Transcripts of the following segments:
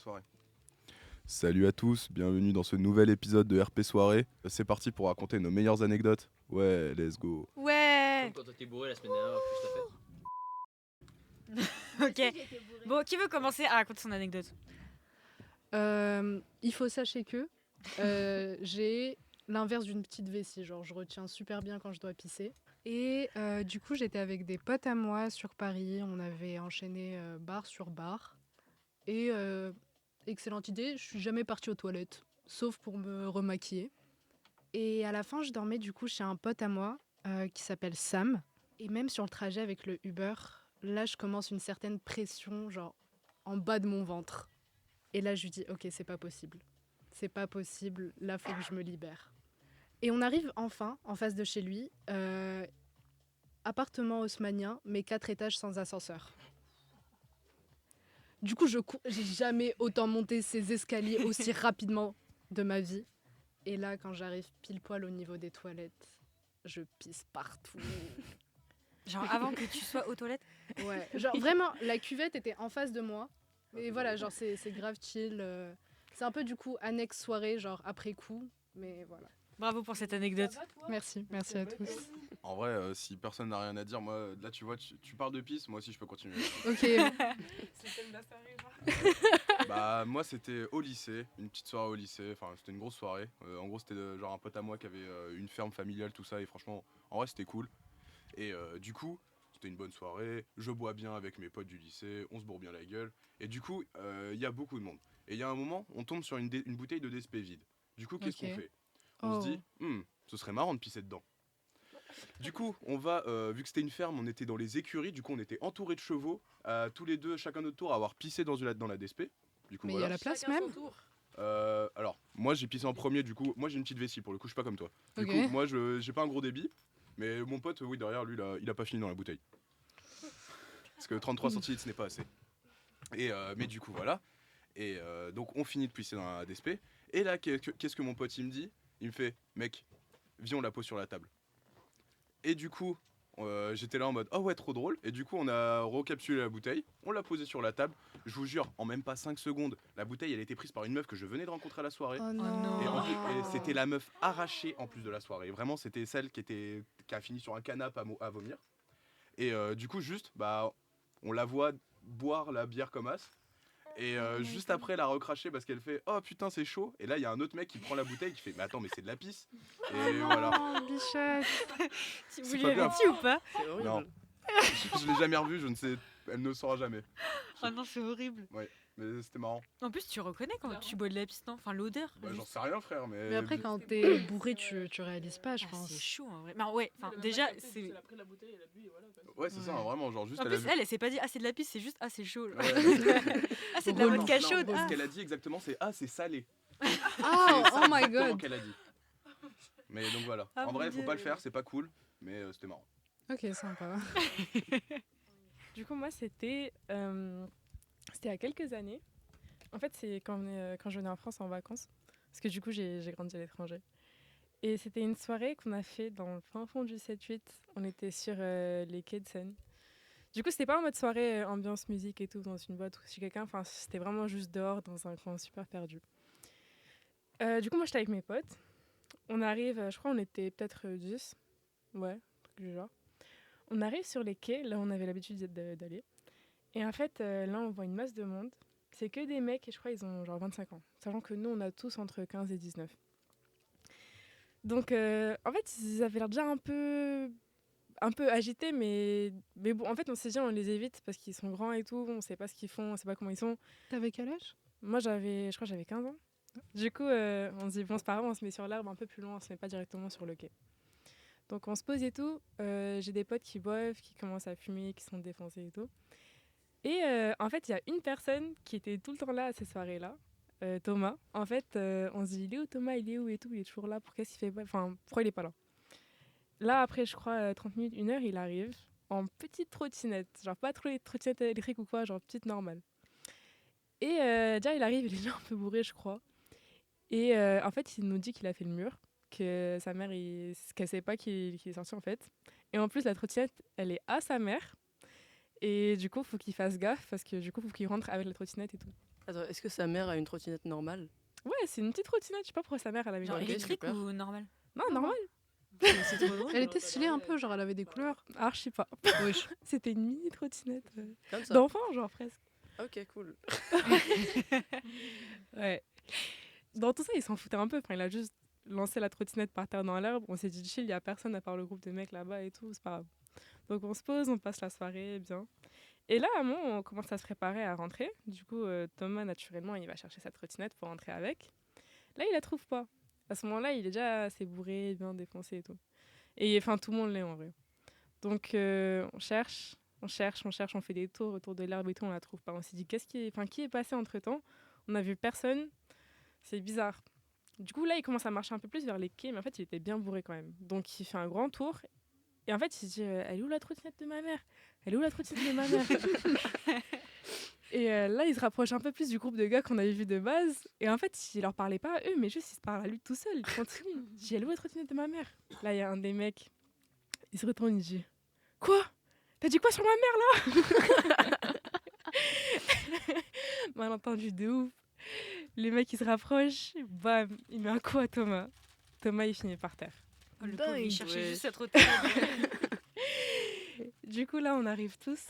Soirée. Salut à tous, bienvenue dans ce nouvel épisode de RP Soirée. C'est parti pour raconter nos meilleures anecdotes. Ouais, let's go. Ouais. Comme quand t'étais bourré la semaine dernière, plus la fête. Ok. Bon, qui veut commencer à raconter son anecdote? Il faut sachez que j'ai l'inverse d'une petite vessie, genre je retiens super bien quand je dois pisser. Et du coup j'étais avec des potes à moi sur Paris, on avait enchaîné bar sur bar. Et excellente idée, je suis jamais partie aux toilettes, sauf pour me remaquiller. Et à la fin je dormais du coup chez un pote à moi qui s'appelle Sam. Et même sur le trajet avec le Uber, là je commence une certaine pression, genre en bas de mon ventre. Et là, je lui dis, ok, c'est pas possible. C'est pas possible, là, faut que je me libère. Et on arrive enfin en face de chez lui, appartement haussmannien, mais 4 étages sans ascenseur. Du coup, j'ai jamais autant monté ces escaliers aussi rapidement de ma vie. Et là, quand j'arrive pile poil au niveau des toilettes, je pisse partout. Genre avant que tu sois aux toilettes? Ouais, genre vraiment, la cuvette était en face de moi. Et voilà, genre c'est grave chill. C'est un peu du coup annexe soirée, genre après coup. Mais voilà. Bravo pour cette anecdote. Merci à tous. En vrai, si personne n'a rien à dire, moi, là, tu vois, tu parles de pisse, moi aussi, je peux continuer. Ok. C'est le thème de la soirée, genre. Bah, moi, c'était au lycée, une petite soirée au lycée, enfin, c'était une grosse soirée. En gros, c'était genre un pote à moi qui avait une ferme familiale, tout ça, et franchement, en vrai, c'était cool. Et du coup, c'était une bonne soirée, je bois bien avec mes potes du lycée, on se bourre bien la gueule. Et du coup, il y a beaucoup de monde. Et il y a un moment, on tombe sur une bouteille de DSP vide. Du coup, qu'est-ce qu'on fait? On se dit, ce serait marrant de pisser dedans. Du coup, on va, vu que c'était une ferme, on était dans les écuries, du coup on était entourés de chevaux, tous les deux, chacun notre tour, à avoir pissé dans la DSP. Du coup, Mais il y voilà. a la place Chacun même. son tour. Alors, moi j'ai pissé en premier, du coup, moi j'ai une petite vessie pour le coup, je suis pas comme toi. Du Ok. coup, moi j'ai pas un gros débit, mais mon pote, oui, derrière lui, il a pas fini dans la bouteille. Parce que 33 centilitres, ce n'est pas assez. Et, mais du coup, voilà. Et donc, on finit de pisser dans la DSP. Et là, qu'est-ce que mon pote il me dit? Il me fait, mec, viens, on la pose sur la table. Et du coup, j'étais là en mode, oh ouais, trop drôle. Et du coup, on a recapsulé la bouteille, on l'a posée sur la table. Je vous jure, en même pas 5 secondes, la bouteille, elle a été prise par une meuf que je venais de rencontrer à la soirée. Oh non. Et, non. et c'était la meuf arrachée en plus de la soirée. Vraiment, c'était celle qui a fini sur un canapé à vomir. Et du coup, juste, bah, on la voit boire la bière comme as. Et juste après, la recracher parce qu'elle fait, oh putain, c'est chaud. Et là, il y a un autre mec qui prend la bouteille qui fait, mais attends, mais c'est de la pisse. Et voilà. Oh, bichette. Vous C'est lui pas avez grave. dit ou pas? C'est horrible. Non, je l'ai jamais revue, je ne sais, elle ne saura jamais. Oh non, c'est horrible. Mais c'était marrant. En plus, tu reconnais quand tu bois de la pisse, non? Enfin, l'odeur. Bah, j'en sais rien, frère, mais. Mais après, quand t'es bourré, tu réalises pas, je Ah, pense. c'est chaud en vrai. Mais ouais, enfin, déjà, c'est. Elle a pris la bouteille, elle a bu et voilà. Quoi. Ouais, c'est ça, Ouais. vraiment, genre juste En elle a plus, vu. elle s'est pas dit, ah, c'est de la pisse, c'est juste, ah, c'est chaud. Ouais. Ah, c'est de la Relou. vodka Non, chaude. Ce Ah. qu'elle a dit exactement, c'est, ah, c'est salé. Ah, C'est oh ça my exactement god. qu'elle a dit. Mais donc voilà. Ah, En mon vrai, faut Dieu. pas le faire, c'est pas cool, mais c'était marrant. Ok, sympa. Du coup, moi, c'était il y a quelques années. En fait, c'est quand je venais en France en vacances. Parce que du coup, j'ai grandi à l'étranger. Et c'était une soirée qu'on a fait dans le fin fond du 7-8. On était sur les quais de Seine. Du coup, c'était pas en mode soirée ambiance musique et tout dans une boîte ou chez quelqu'un. Enfin, c'était vraiment juste dehors dans un coin super perdu. Du coup, moi, j'étais avec mes potes. On arrive, je crois on était peut-être 10. Ouais, un truc du genre. On arrive sur les quais, là où on avait l'habitude d'aller. Et en fait, là, on voit une masse de monde. C'est que des mecs et je crois ils ont genre 25 ans. Sachant que nous, on a tous entre 15 et 19. Donc, en fait, ils avaient l'air déjà un peu agités, mais bon, en fait, on s'est dit, on les évite parce qu'ils sont grands et tout. On sait pas ce qu'ils font, on sait pas comment ils sont. T'avais quel âge? Moi, je crois que j'avais 15 ans. Du coup, on se dit, bon, c'est pas grave, on se met sur l'herbe un peu plus loin, on se met pas directement sur le quai. Donc, on se pose et tout. J'ai des potes qui boivent, qui commencent à fumer, qui sont défoncés et tout. Et en fait, il y a une personne qui était tout le temps là à ces soirées-là, Thomas. En fait, on se dit, il est où Thomas? Il est où et tout? Il est toujours là. Pourquoi il fait pas? Enfin, pourquoi il est pas là? Là, après, je crois, 30 minutes, 1 heure, il arrive en petite trottinette. Genre, pas trop les trottinettes électriques ou quoi, genre petite normale. Et déjà, il arrive, il est déjà un peu bourré, je crois. Et en fait, il nous dit qu'il a fait le mur, que sa mère, qu'elle sait pas qu'il est sorti, en fait. Et en plus, la trottinette, elle est à sa mère. Et du coup, faut qu'il fasse gaffe parce que du coup, faut qu'il rentre avec la trottinette et tout. Attends, est-ce que sa mère a une trottinette normale? Ouais, c'est une petite trottinette. Je sais pas pourquoi sa mère, elle avait Genre une Ok, électrique super. ou normal? Non, normal. C'est trop drôle. Elle était stylée un peu, genre elle avait des couleurs. Alors, je sais pas. Wesh. C'était une mini trottinette Comme ça. d'enfant, genre presque. Ok, cool. Ouais. Dans tout ça, il s'en foutait un peu. Enfin, il a juste lancé la trottinette par terre dans l'herbe. On s'est dit, chill, il y a personne à part le groupe de mecs là-bas et tout, c'est pas grave. Donc, on se pose, on passe la soirée, bien. Et là, à un moment, on commence à se préparer à rentrer. Du coup, Thomas, naturellement, il va chercher sa trottinette pour rentrer avec. Là, il la trouve pas. À ce moment-là, il est déjà assez bourré, bien défoncé et tout. Et enfin, tout le monde l'est en vrai. Donc, on cherche, on fait des tours autour de l'herbe et tout, on la trouve pas. On s'est dit, qui est passé entre-temps? On a vu personne, c'est bizarre. Du coup, là, il commence à marcher un peu plus vers les quais, mais en fait, il était bien bourré quand même. Donc, il fait un grand tour. Et en fait, il se dit, elle est où la trottinette de ma mère? Elle est où la trottinette de ma mère? Et là, il se rapproche un peu plus du groupe de gars qu'on avait vu de base. Et en fait, il leur parlait pas à eux, mais juste, il se parle à lui tout seul. Il continue. Il dit, elle est où la trottinette de ma mère? Là, il y a un des mecs, il se retourne, il dit, quoi? T'as dit quoi sur ma mère, là? Malentendu de ouf. Les mecs, ils se rapprochent, bam, il met un coup à Thomas. Thomas, il finit par terre. Oh, le pauvre, il Dingue, cherchait ouais. juste à trottinette. Du coup, là, on arrive tous.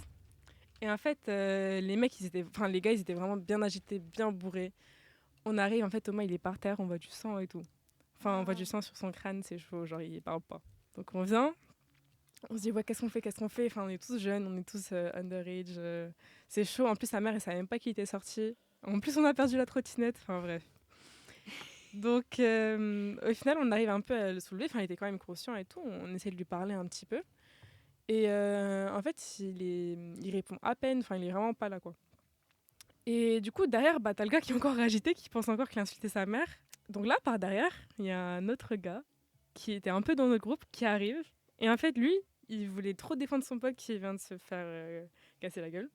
Et en fait, les gars, ils étaient vraiment bien agités, bien bourrés. On arrive, en fait, Thomas, il est par terre, on voit du sang et tout. Enfin, on voit du sang sur son crâne, c'est chaud, genre, il parle pas. Donc, on vient, on se dit, ouais, qu'est-ce qu'on fait? Enfin, on est tous jeunes, on est tous underage. C'est chaud. En plus, sa mère, elle savait même pas qu'il était sorti. En plus, on a perdu la trottinette. Enfin, bref. Donc, au final, on arrive un peu à le soulever. Enfin, il était quand même conscient et tout. On essaie de lui parler un petit peu. Et en fait, il répond à peine. Enfin, il est vraiment pas là, quoi. Et du coup, derrière, t'as le gars qui est encore agité, qui pense encore qu'il a insulté sa mère. Donc là, par derrière, il y a un autre gars qui était un peu dans notre groupe, qui arrive. Et en fait, lui, il voulait trop défendre son pote qui vient de se faire casser la gueule.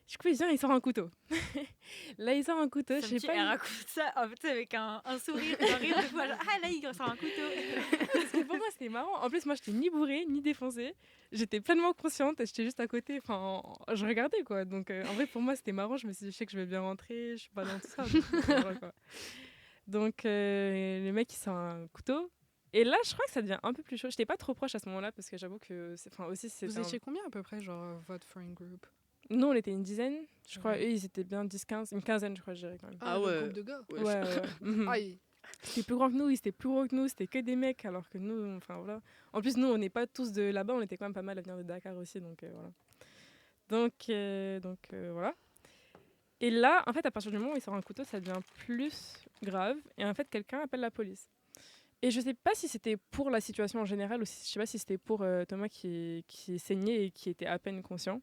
Du coup, il vient, il sort un couteau. Là, il sort un couteau, je sais pas. Elle raconte ça en fait, avec un sourire, un rire de fois. Genre, ah là, il sort un couteau. Parce que pour moi, c'était marrant. En plus, moi, j'étais ni bourrée, ni défoncée. J'étais pleinement consciente, j'étais juste à côté. Enfin, je regardais, quoi. Donc, en vrai, pour moi, c'était marrant. Je me suis dit, je sais que je vais bien rentrer, je suis pas dans tout ça. Donc, voilà, quoi. Donc, le mec, il sort un couteau. Et là, je crois que ça devient un peu plus chaud. J'étais pas trop proche à ce moment-là, parce que j'avoue que... Vous étiez combien à peu près, genre, votre friend group? Nous, on était une dizaine. Je crois, Ok. eux, ils étaient bien 10-15. Une quinzaine, je crois, je dirais quand même. Ah le ouais. groupe de gars. Ouais, Ouais. Mhm. Aïe. C'était plus grand que nous, ils étaient plus gros que nous, c'était que des mecs, alors que nous, enfin voilà. En plus, nous, on n'est pas tous de là-bas, on était quand même pas mal à venir de Dakar aussi, donc voilà. Donc voilà. Et là, en fait, à partir du moment où il sort un couteau, ça devient plus grave, et en fait, quelqu'un appelle la police. Et je sais pas si c'était pour la situation en général, ou je sais pas si c'était pour Thomas qui saignait et qui était à peine conscient.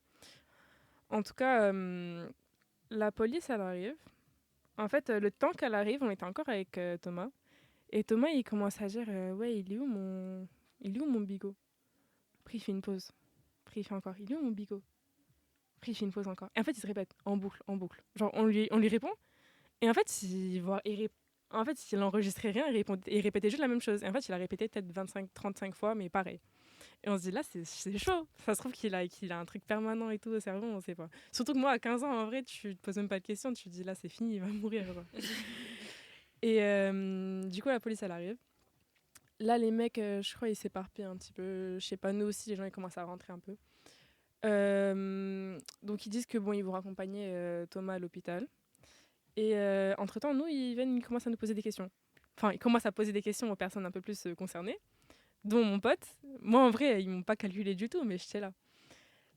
En tout cas, la police, elle arrive. En fait, le temps qu'elle arrive, on était encore avec Thomas. Et Thomas, il commence à dire ouais, il est où mon bigot? Après, il fait une pause. Après, il fait encore il est où mon bigot? Après, il fait une pause encore. Et en fait, il se répète en boucle. Genre, on lui répond. Et en fait, il enregistrait rien, il répétait juste la même chose. Et en fait, il a répété peut-être 25-35 fois, mais pareil. Et on se dit, là, c'est chaud. Ça se trouve qu'il a un truc permanent et tout au cerveau, on sait pas. Surtout que moi, à 15 ans, en vrai, tu te poses même pas de questions. Tu te dis, là, c'est fini, il va mourir. Quoi. Et du coup, la police, elle arrive. Là, les mecs, je crois, ils s'éparpillent un petit peu. Je sais pas, nous aussi, les gens, ils commencent à rentrer un peu. Donc, ils disent que bon, ils vont raccompagner Thomas à l'hôpital. Et entre-temps, nous, ils commencent à nous poser des questions. Enfin, ils commencent à poser des questions aux personnes un peu plus concernées, dont mon pote. Moi, en vrai, ils m'ont pas calculé du tout, mais j'étais là.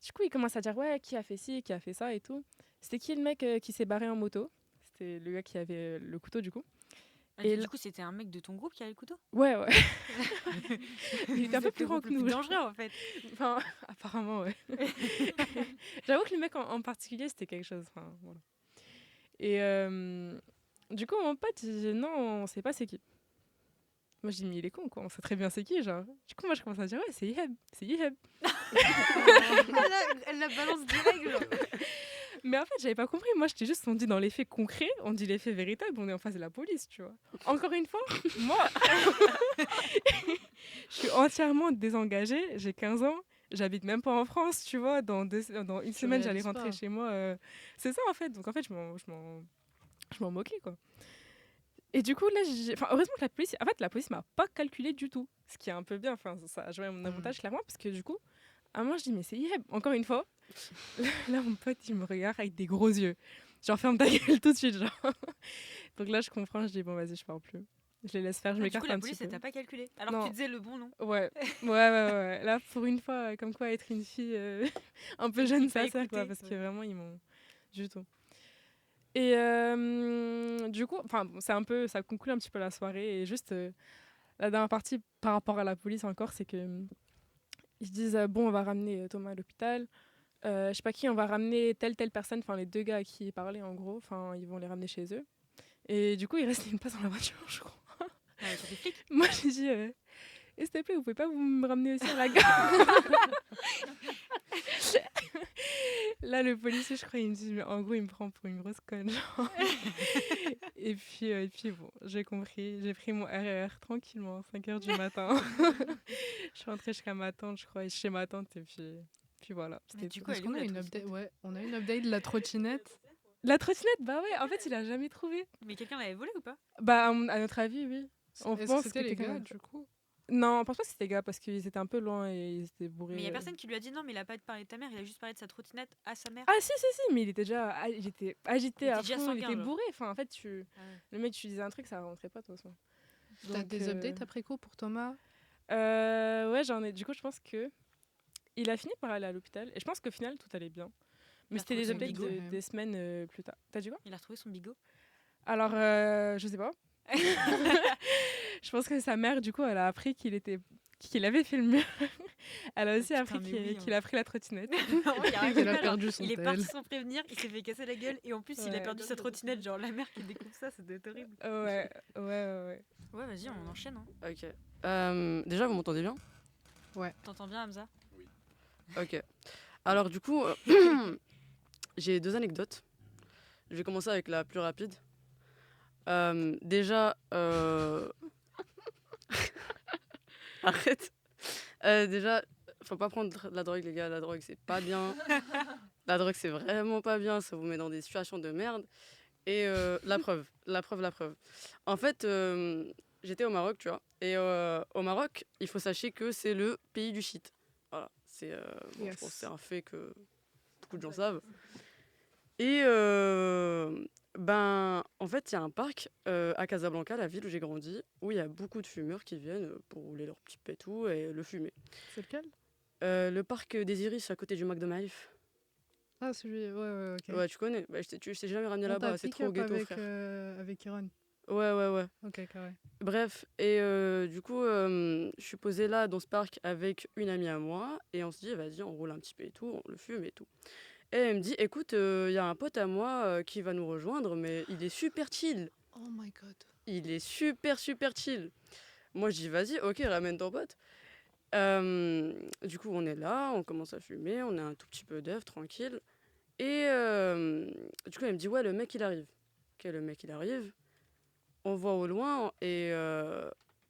Du coup, ils commencent à dire, ouais, qui a fait ci, qui a fait ça et tout. C'était qui le mec qui s'est barré en moto? C'était le gars qui avait le couteau, du coup. Et là- du coup, c'était un mec de ton groupe qui avait le couteau? Ouais. Il était un peu plus grand que plus nous. dangereux en fait. Enfin, apparemment, ouais. J'avoue que le mec en particulier, c'était quelque chose. Enfin, voilà. Et du coup, mon pote, il dit non, on sait pas c'est qui. Moi, je dis, mais il est con, quoi. On sait très bien c'est qui, genre. Du coup, moi, je commence à dire, ouais, c'est Iheb. Elle la balance direct, genre. Mais en fait, j'avais pas compris. Moi, j'étais juste, on dit dans les faits concrets, on dit les faits véritables, on est en face de la police, tu vois. Encore une fois, moi, je suis entièrement désengagée. J'ai 15 ans. J'habite même pas en France, tu vois. Dans une semaine, j'allais réalises rentrer pas. chez moi. C'est ça, en fait. Donc, en fait, Je m'en moquais, quoi. Et du coup, là, heureusement que la police m'a pas calculé du tout. Ce qui est un peu bien, ça a joué à mon avantage, clairement, parce que du coup, à un moment, je dis, mais c'est Yeb, encore une fois. Là, mon pote, il me regarde avec des gros yeux. Genre, ferme ta gueule tout de suite, genre. Donc là, je comprends, je dis, bon, vas-y, je parle plus. Je les laisse faire, je Du m'écarte coup, la un petit police, peu. elle t'a pas calculé. Alors Non. que tu disais le bon nom. Ouais. Là, pour une fois, comme quoi être une fille un peu jeune, ça sert, quoi, parce que vraiment, ils m'ont du tout. Et du coup, ça conclut un petit peu la soirée. Et juste, la dernière partie, par rapport à la police encore, c'est que ils disent, bon, on va ramener Thomas à l'hôpital. Je sais pas qui, on va ramener telle personne, enfin les 2 gars à qui il parlait, en gros, enfin, ils vont les ramener chez eux. Et du coup, il reste une place dans la voiture, je crois. Sur des flics. Moi, j'ai dit, s'il te plaît, vous pouvez pas vous me ramener aussi à la gare. Là, le policier, je crois, il me dit, mais en gros, il me prend pour une grosse conne. Genre. et puis bon, j'ai compris. J'ai pris mon RER tranquillement, 5h du matin. Je suis rentrée jusqu'à ma tante, je crois, chez ma tante, et puis voilà. Mais du coup, Est-ce qu'on a une update? Ouais, on a une update de la trottinette. La trottinette, bah ouais, en fait, il a jamais trouvé. Mais quelqu'un l'avait volé ou pas? Bah, à notre avis, oui. On Est-ce pense que c'était les quelqu'un gars, a- du coup? Non, on pense pas que c'était les gars, parce qu'ils étaient un peu loin et ils étaient bourrés. Mais il y a personne qui lui a dit non, mais il a pas parlé de ta mère, il a juste parlé de sa trottinette à sa mère. Ah si, mais il était déjà il était agité Il à était déjà fond, il sanguin, était genre. bourré. Enfin, en fait, Ah ouais. le mec, tu disais un truc, ça rentrait pas de toute façon. T'as Donc, des updates après coup pour Thomas? Ouais, j'en ai. Du coup, je pense que il a fini par aller à l'hôpital. Et je pense qu'au final, tout allait bien. Mais a c'était retrouvé des son updates bigot. des semaines plus tard. T'as dit quoi? Il a retrouvé son bigot. Alors, je sais pas. Je pense que sa mère, du coup, elle a appris qu'il avait fait le mur. Elle a aussi putain, appris mais qu'il oui, qu'il a pris la trottinette. Non, il a rien Il a fait, perdu genre, son il est tel. parti sans prévenir, il s'est fait casser la gueule et en plus il a Ouais. perdu sa trottinette. Genre la mère qui découvre ça, ça doit être horrible. Ouais. Ouais, vas-y, on enchaîne. Hein. Ok. Déjà, vous m'entendez bien? T'entends bien, Hamza? Ok. Alors, du coup, j'ai 2 anecdotes. Je vais commencer avec la plus rapide. Déjà, arrête. Déjà, faut pas prendre de la drogue, les gars. La drogue, c'est pas bien. La drogue, c'est vraiment pas bien. Ça vous met dans des situations de merde. Et la preuve. En fait, j'étais au Maroc, tu vois. Et au Maroc, il faut sachez que c'est le pays du shit. Voilà. C'est, bon, Yes. je pense que c'est un fait que beaucoup de gens savent. Et en fait, il y a un parc à Casablanca, la ville où j'ai grandi, où il y a beaucoup de fumeurs qui viennent pour rouler leur petit pétou et le fumer. C'est lequel? Le parc des Iris, à côté du McDo Malif. Ah, celui, ouais, ok. Ouais, tu connais. Bah, je t'ai jamais ramené On là-bas, t'a c'est pick trop up ghetto, avec, frère. avec Iron. Ouais. Ok, carré. Bref, et du coup, je suis posée là dans ce parc avec une amie à moi, et on se dit, vas-y, on roule un petit peu et tout, on le fume et tout. Et elle me dit, écoute, il y a un pote à moi qui va nous rejoindre, mais il est super chill. Oh my god. Il est super chill. Moi, je dis, vas-y, ok, ramène ton pote. Du coup, on est là, on commence à fumer, on a un tout petit peu d'œuf, tranquille. Et du coup, elle me dit, ouais, le mec, il arrive. Ok, le mec, il arrive. On voit au loin et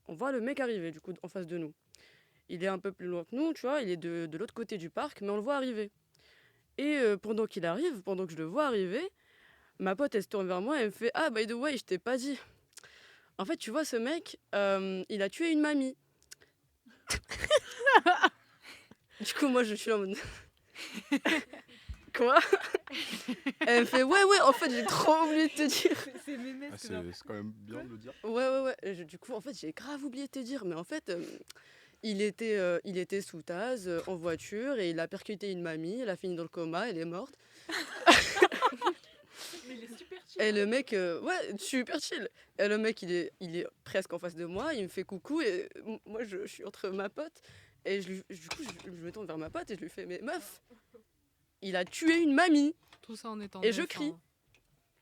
on voit le mec arriver, du coup, en face de nous. Il est un peu plus loin que nous, tu vois, il est de l'autre côté du parc, mais on le voit arriver. Et pendant qu'il arrive, pendant que je le vois arriver, ma pote, elle se tourne vers moi et elle me fait, ah, by the way, je t'ai pas dit. En fait, tu vois, ce mec, il a tué une mamie. Du coup, moi, je suis là en mode... Quoi? Elle me fait, ouais, en fait, j'ai trop oublié de te dire. C'est mémé, Ah, c'est quand même bien de le dire. Ouais. Du coup, en fait, j'ai grave oublié de te dire. Mais en fait, il était sous Taz, en voiture, et il a percuté une mamie. Elle a fini dans le coma, elle est morte. Mais il est super chill. Et le mec, ouais, super chill. Et le mec, il est presque en face de moi. Il me fait coucou. Et moi, je suis entre ma pote. Et du coup, je me tourne vers ma pote et je lui fais, mais meuf, il a tué une mamie. Tout ça en étant Et je neuf, crie. hein.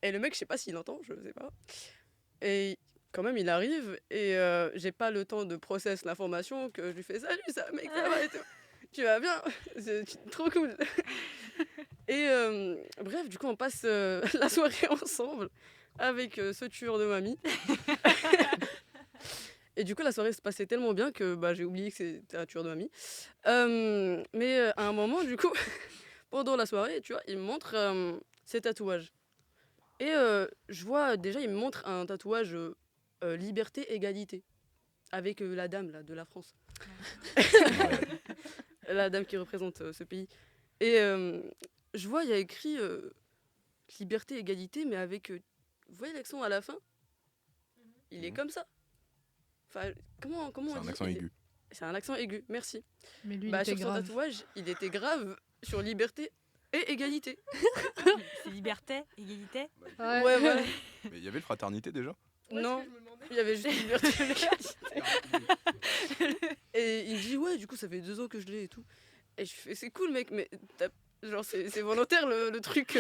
Et le mec, je sais pas s'il entend, je sais pas. Et quand même, il arrive et j'ai pas le temps de process l'information que je lui fais, salut, ça, mec, ça va et tout. Tu vas bien? C'est trop cool. Et bref, du coup, on passe la soirée ensemble avec ce tueur de mamie. Et du coup, la soirée se passait tellement bien que j'ai oublié que c'était un tueur de mamie. Mais à un moment, du coup, pendant la soirée, tu vois, il me montre ses tatouages. Et je vois, déjà, il me montre un tatouage liberté, égalité, avec la dame là, de la France. La dame qui représente ce pays. Et je vois, il y a écrit liberté, égalité, mais avec. Vous voyez l'accent à la fin? Il est Mhm. comme ça. Enfin, comment C'est on un dit accent aigu. C'est un accent aigu, merci. Mais lui, il Bah, était sur son grave. tatouage, il était grave sur liberté et égalité. C'est liberté, égalité. Ouais. Ouais, voilà. Mais il y avait le fraternité déjà. Non, il y avait juste liberté et égalité. Et il me dit, ouais, du coup, ça fait 2 ans que je l'ai et tout. Et je fais, c'est cool, mec, mais genre, c'est volontaire le truc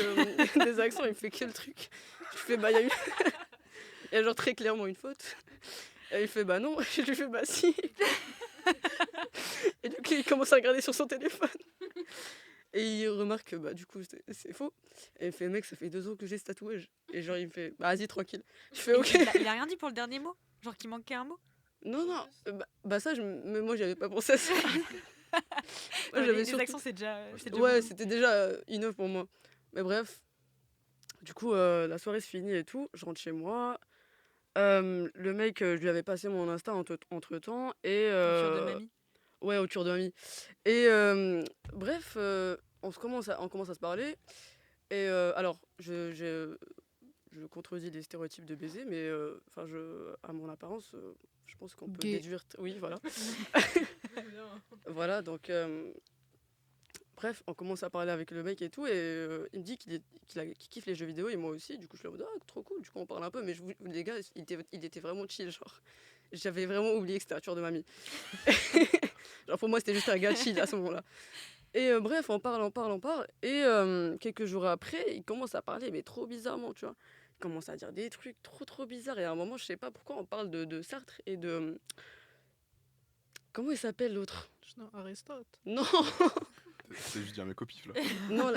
des accents, il me fait quel truc? Je fais, bah, il y a genre très clairement une faute. Et il fait, bah non. Je lui fais, bah si. Et du coup, il commence à regarder sur son téléphone. Et il remarque que, bah, du coup, c'est faux. Et il fait, mec, ça fait 2 ans que j'ai ce tatouage. Et genre, il me fait, bah, vas-y, tranquille. Je fais, ok. Il a rien dit pour le dernier mot. Genre qu'il manquait un mot. Non, non, bah ça, mais moi, j'avais pas pensé à ça. Moi, Ouais, j'avais les surtout- accents, c'est déjà. Ouais, c'était déjà innov pour moi. Mais bref, du coup, la soirée se finit et tout. Je rentre chez moi. Le mec, je lui avais passé mon Insta entre temps. Et, Culture de mamie. ouais, autour de mamie. Et bref, on commence à se parler. Et alors, je contredis les stéréotypes de baiser, mais enfin, à mon apparence, je pense qu'on peut Gay. déduire. Oui, voilà. Voilà, donc. Bref, on commence à parler avec le mec et tout, et il me dit qu'il kiffe les jeux vidéo, et moi aussi. Du coup, je suis en mode, ah, trop cool. Du coup, on parle un peu, mais les gars, il était vraiment chill, genre. J'avais vraiment oublié que c'était Arthur de mamie. Genre, pour moi, c'était juste un gars chill à ce moment-là. Et bref, on parle. Et quelques jours après, il commence à parler, mais trop bizarrement, tu vois. Il commence à dire des trucs trop bizarres. Et à un moment, je sais pas pourquoi, on parle de Sartre et de. Comment il s'appelle l'autre? Non, Aristote. Non, C'est juste dire mes copifs là. non,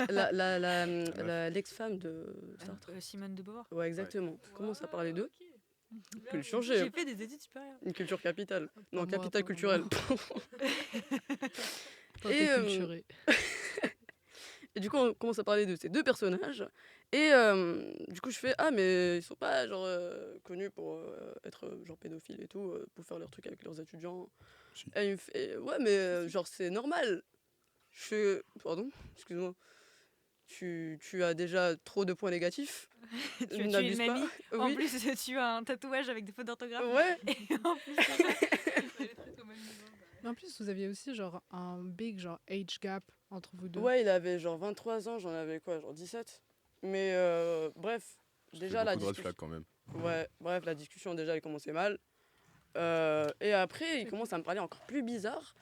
l'ex-femme de Sartre. Simone de Beauvoir. Ouais, exactement. On commence à parler d'eux. Culture G, J'ai fait des études supérieures. une culture capitale. Non, Pas moi, capitale pas culturelle. Toi, Et, t'es culturé. Et du coup, on commence à parler de ces 2 personnages. Et du coup, je fais, ah, mais ils sont pas genre connus pour être genre pédophiles et tout, pour faire leurs trucs avec leurs étudiants. Si. Et il me fait, ouais, mais genre c'est normal. Je fais, pardon, excuse-moi. Tu as déjà trop de points négatifs. Tu as tué une N'abuse pas. mamie. En Oui. plus, tu as un tatouage avec des fautes d'orthographe. Ouais. Et en plus, de ça, Mais en plus, vous aviez aussi genre un big genre age gap entre vous deux. Ouais, il avait genre 23 ans, j'en avais quoi, genre 17. Mais bref, déjà la beaucoup de red discussion. flags quand même. Ouais, bref, la discussion déjà elle commençait mal. Et après, il commence à me parler encore plus bizarre.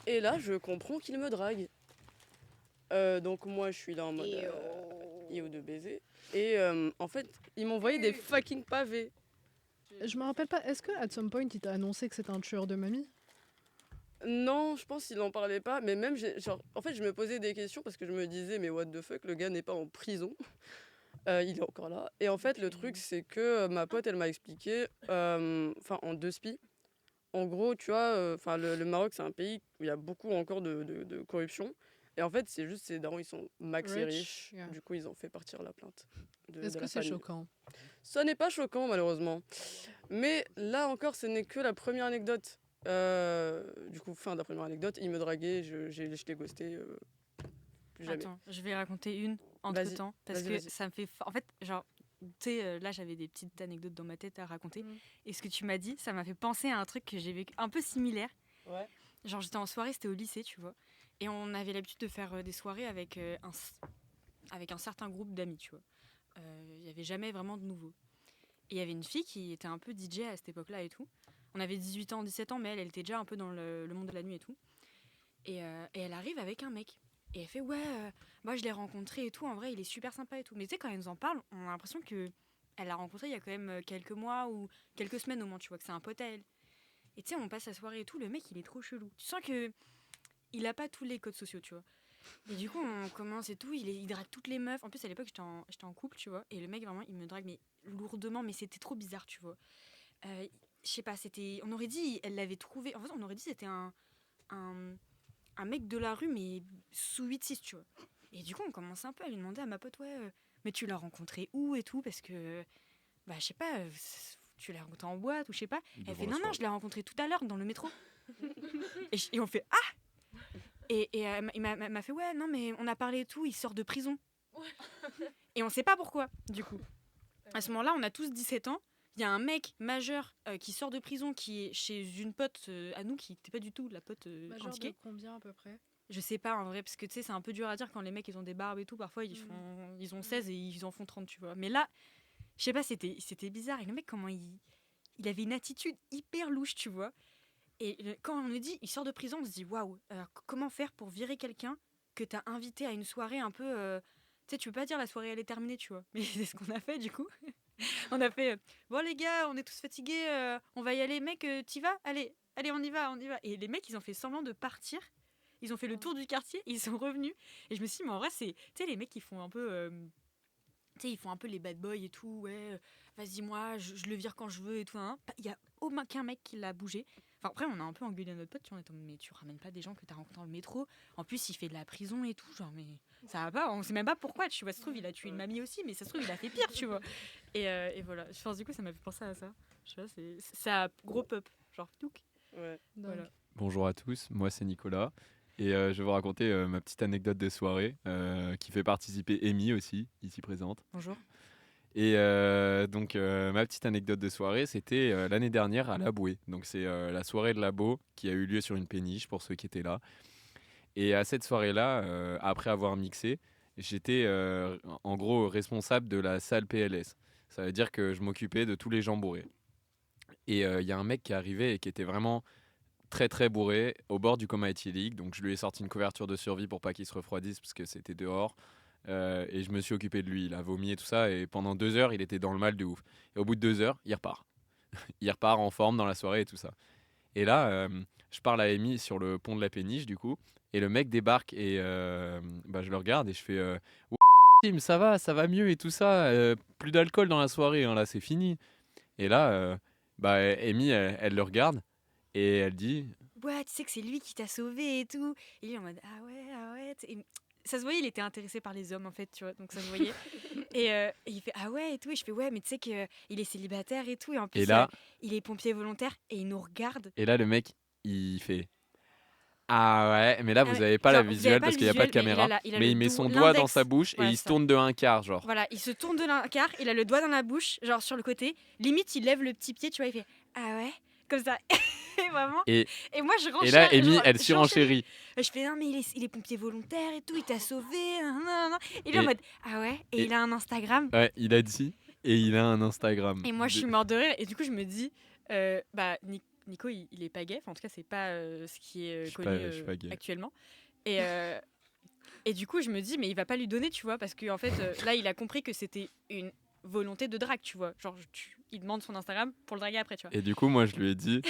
Et là, je comprends qu'il me drague. Donc moi, je suis là en mode yo de baiser. Et en fait, il m'envoyait des fucking pavés. Je me rappelle pas, est-ce que at some point il t'a annoncé que c'était un tueur de mamie? Non, je pense qu'il n'en parlait pas. Mais même, genre, en fait, je me posais des questions parce que je me disais, mais what the fuck, le gars n'est pas en prison. Il est encore là. Et en fait, le truc, c'est que ma pote, elle m'a expliqué, enfin, en 2 spies. En gros, tu vois, enfin, le Maroc, c'est un pays où il y a beaucoup encore de corruption. Et en fait, c'est juste ces darons, ils sont max et Rich, riches. yeah. Du coup, ils ont fait partir la plainte. Est-ce de que la c'est famille. choquant? Ça n'est pas choquant, malheureusement. Mais là encore, ce n'est que la première anecdote. Du coup, fin de la première anecdote, il me draguait, je l'ai ghosté. Plus jamais. Attends, je vais raconter une entre Vas-y, temps. Parce vas-y, que vas-y. ça me fait. En fait, genre, tu sais, là, j'avais des petites anecdotes dans ma tête à raconter. Et ce que tu m'as dit, ça m'a fait penser à un truc que j'ai vécu un peu similaire. Ouais. Genre, j'étais en soirée, c'était au lycée, tu vois. Et on avait l'habitude de faire des soirées avec un certain groupe d'amis, tu vois. Il n'y avait jamais vraiment de nouveaux. Et il y avait une fille qui était un peu DJ à cette époque-là et tout. On avait 18 ans, 17 ans, mais elle était déjà un peu dans le monde de la nuit et tout. Et elle arrive avec un mec. Et elle fait, ouais, moi je l'ai rencontré et tout, en vrai, il est super sympa et tout. Mais tu sais, quand elle nous en parle, on a l'impression qu'elle l'a rencontré il y a quand même quelques mois ou quelques semaines au moins, tu vois, que c'est un pote à elle. Et tu sais, on passe la soirée et tout, le mec, il est trop chelou. Tu sens que il a pas tous les codes sociaux, tu vois. Et du coup, on commence et tout, il drague toutes les meufs. En plus, à l'époque, j'étais en couple, tu vois. Et le mec, vraiment, il me drague, mais lourdement, mais c'était trop bizarre, tu vois. Je sais pas, c'était. On aurait dit, elle l'avait trouvé. En fait, on aurait dit c'était un mec de la rue, mais sous 8-6, tu vois. Et du coup, on commence un peu à lui demander à ma pote, ouais, mais tu l'as rencontré où et tout, parce que, bah, je sais pas, tu l'as rencontré en boîte ou je sais pas. Elle fait, non, je l'ai rencontré tout à l'heure dans le métro. Et on fait, ah. Et il m'a fait, ouais, non, mais on a parlé et tout, il sort de prison. Et on sait pas pourquoi, du coup. À ce moment-là, on a tous 17 ans. Il y a un mec majeur qui sort de prison, qui est chez une pote à nous, qui n'était pas du tout la pote Majeur indiquée. de combien à peu près? Je sais pas en vrai, parce que tu sais, c'est un peu dur à dire quand les mecs ils ont des barbes et tout. Parfois ils ont 16 et ils en font 30, tu vois. Mais là, je sais pas, c'était bizarre. Et le mec, comment il avait une attitude hyper louche, tu vois. Et quand on nous dit il sort de prison, on se dit waouh, comment faire pour virer quelqu'un que t'as invité à une soirée un peu. Tu sais, tu peux pas dire la soirée elle est terminée, tu vois. Mais c'est ce qu'on a fait du coup. On a fait bon les gars, on est tous fatigués, on va y aller, mec, t'y vas, allez, on y va. Et les mecs ils ont fait semblant de partir, ils ont fait le tour du quartier, ils sont revenus. Et je me suis dit mais en vrai c'est, tu sais, les mecs qui font un peu, tu sais, ils font un peu les bad boys et tout, ouais, vas-y moi je le vire quand je veux et tout, hein. Il y a aucun mec qui l'a bougé. Enfin après on a un peu engueulé notre pote, tu vois, mais tu ramènes pas des gens que t'as rencontrés dans le métro, en plus il fait de la prison et tout, genre mais ça va pas, on sait même pas pourquoi, tu vois, ça se trouve il a tué une mamie aussi, mais ça se trouve il a fait pire, tu vois. Et voilà, je pense du coup ça m'a fait penser à ça. Je sais pas, c'est ça, gros pop, genre touk. Ouais. Voilà. Bonjour à tous, moi c'est Nicolas et je vais vous raconter ma petite anecdote de soirée qui fait participer Amy aussi, ici présente. Bonjour. Et donc ma petite anecdote de soirée, c'était l'année dernière à La Bouée. Donc c'est la soirée de Labo qui a eu lieu sur une péniche pour ceux qui étaient là. Et à cette soirée-là, après avoir mixé, j'étais en gros responsable de la salle PLS. Ça veut dire que je m'occupais de tous les gens bourrés. Et il y a un mec qui est arrivé et qui était vraiment très très bourré au bord du coma éthylique. Donc je lui ai sorti une couverture de survie pour pas qu'il se refroidisse parce que c'était dehors. Et je me suis occupé de lui. Il a vomi et tout ça. Et pendant 2 heures, il était dans le mal de ouf. Et au bout de 2 heures, il repart. Il repart en forme dans la soirée et tout ça. Et là, je parle à Amy sur le pont de la péniche du coup. Et le mec débarque et je le regarde et je fais ouais, Tim, ça va mieux et tout ça. Plus d'alcool dans la soirée, hein, là c'est fini. Et là, Amy, elle le regarde et elle dit Ouais, tu sais que c'est lui qui t'a sauvé et tout. Et lui en mode ah ouais. Et ça se voyait, il était intéressé par les hommes en fait, tu vois, donc ça se voyait. Et il fait ah ouais et tout. Et je fais ouais, mais tu sais qu'il est célibataire et tout. Et en plus, et là, il est pompier volontaire et il nous regarde. le mec, il fait ah ouais, mais là vous Ah ouais, avez pas la genre, vous avez visuelle pas parce le qu'il n'y a pas de visuel, mais caméra. il a Mais le il met son doigt- doigt dans l'index. sa bouche et Voilà, il se ça. tourne de un quart, genre. Voilà, il se tourne de l'un quart, il a le doigt dans la bouche, genre sur le côté. Limite, il lève le petit pied, tu vois, il fait ah ouais, comme ça. Et vraiment. Et moi, je renchère. Et là, Amy, elle j'enchéris. surenchérit. Je fais non, mais il est pompier volontaire et tout, il t'a sauvé. Nan. Et lui en Et- mode ah ouais, et et- il a un Instagram. Ouais, il a dit et il a un Instagram. Et moi, je suis mort de rire. Et du coup, je me dis, Nico, il est pas gay. Enfin, en tout cas, c'est pas ce qui est Je suis connu pas- je suis pas gay. actuellement. Et du coup, je me dis, mais il va pas lui donner, tu vois, parce qu'en fait, là, il a compris que c'était une volonté de drague, tu vois. Genre, il demande son Instagram pour le draguer après, tu vois. Et du coup, moi, je lui ai dit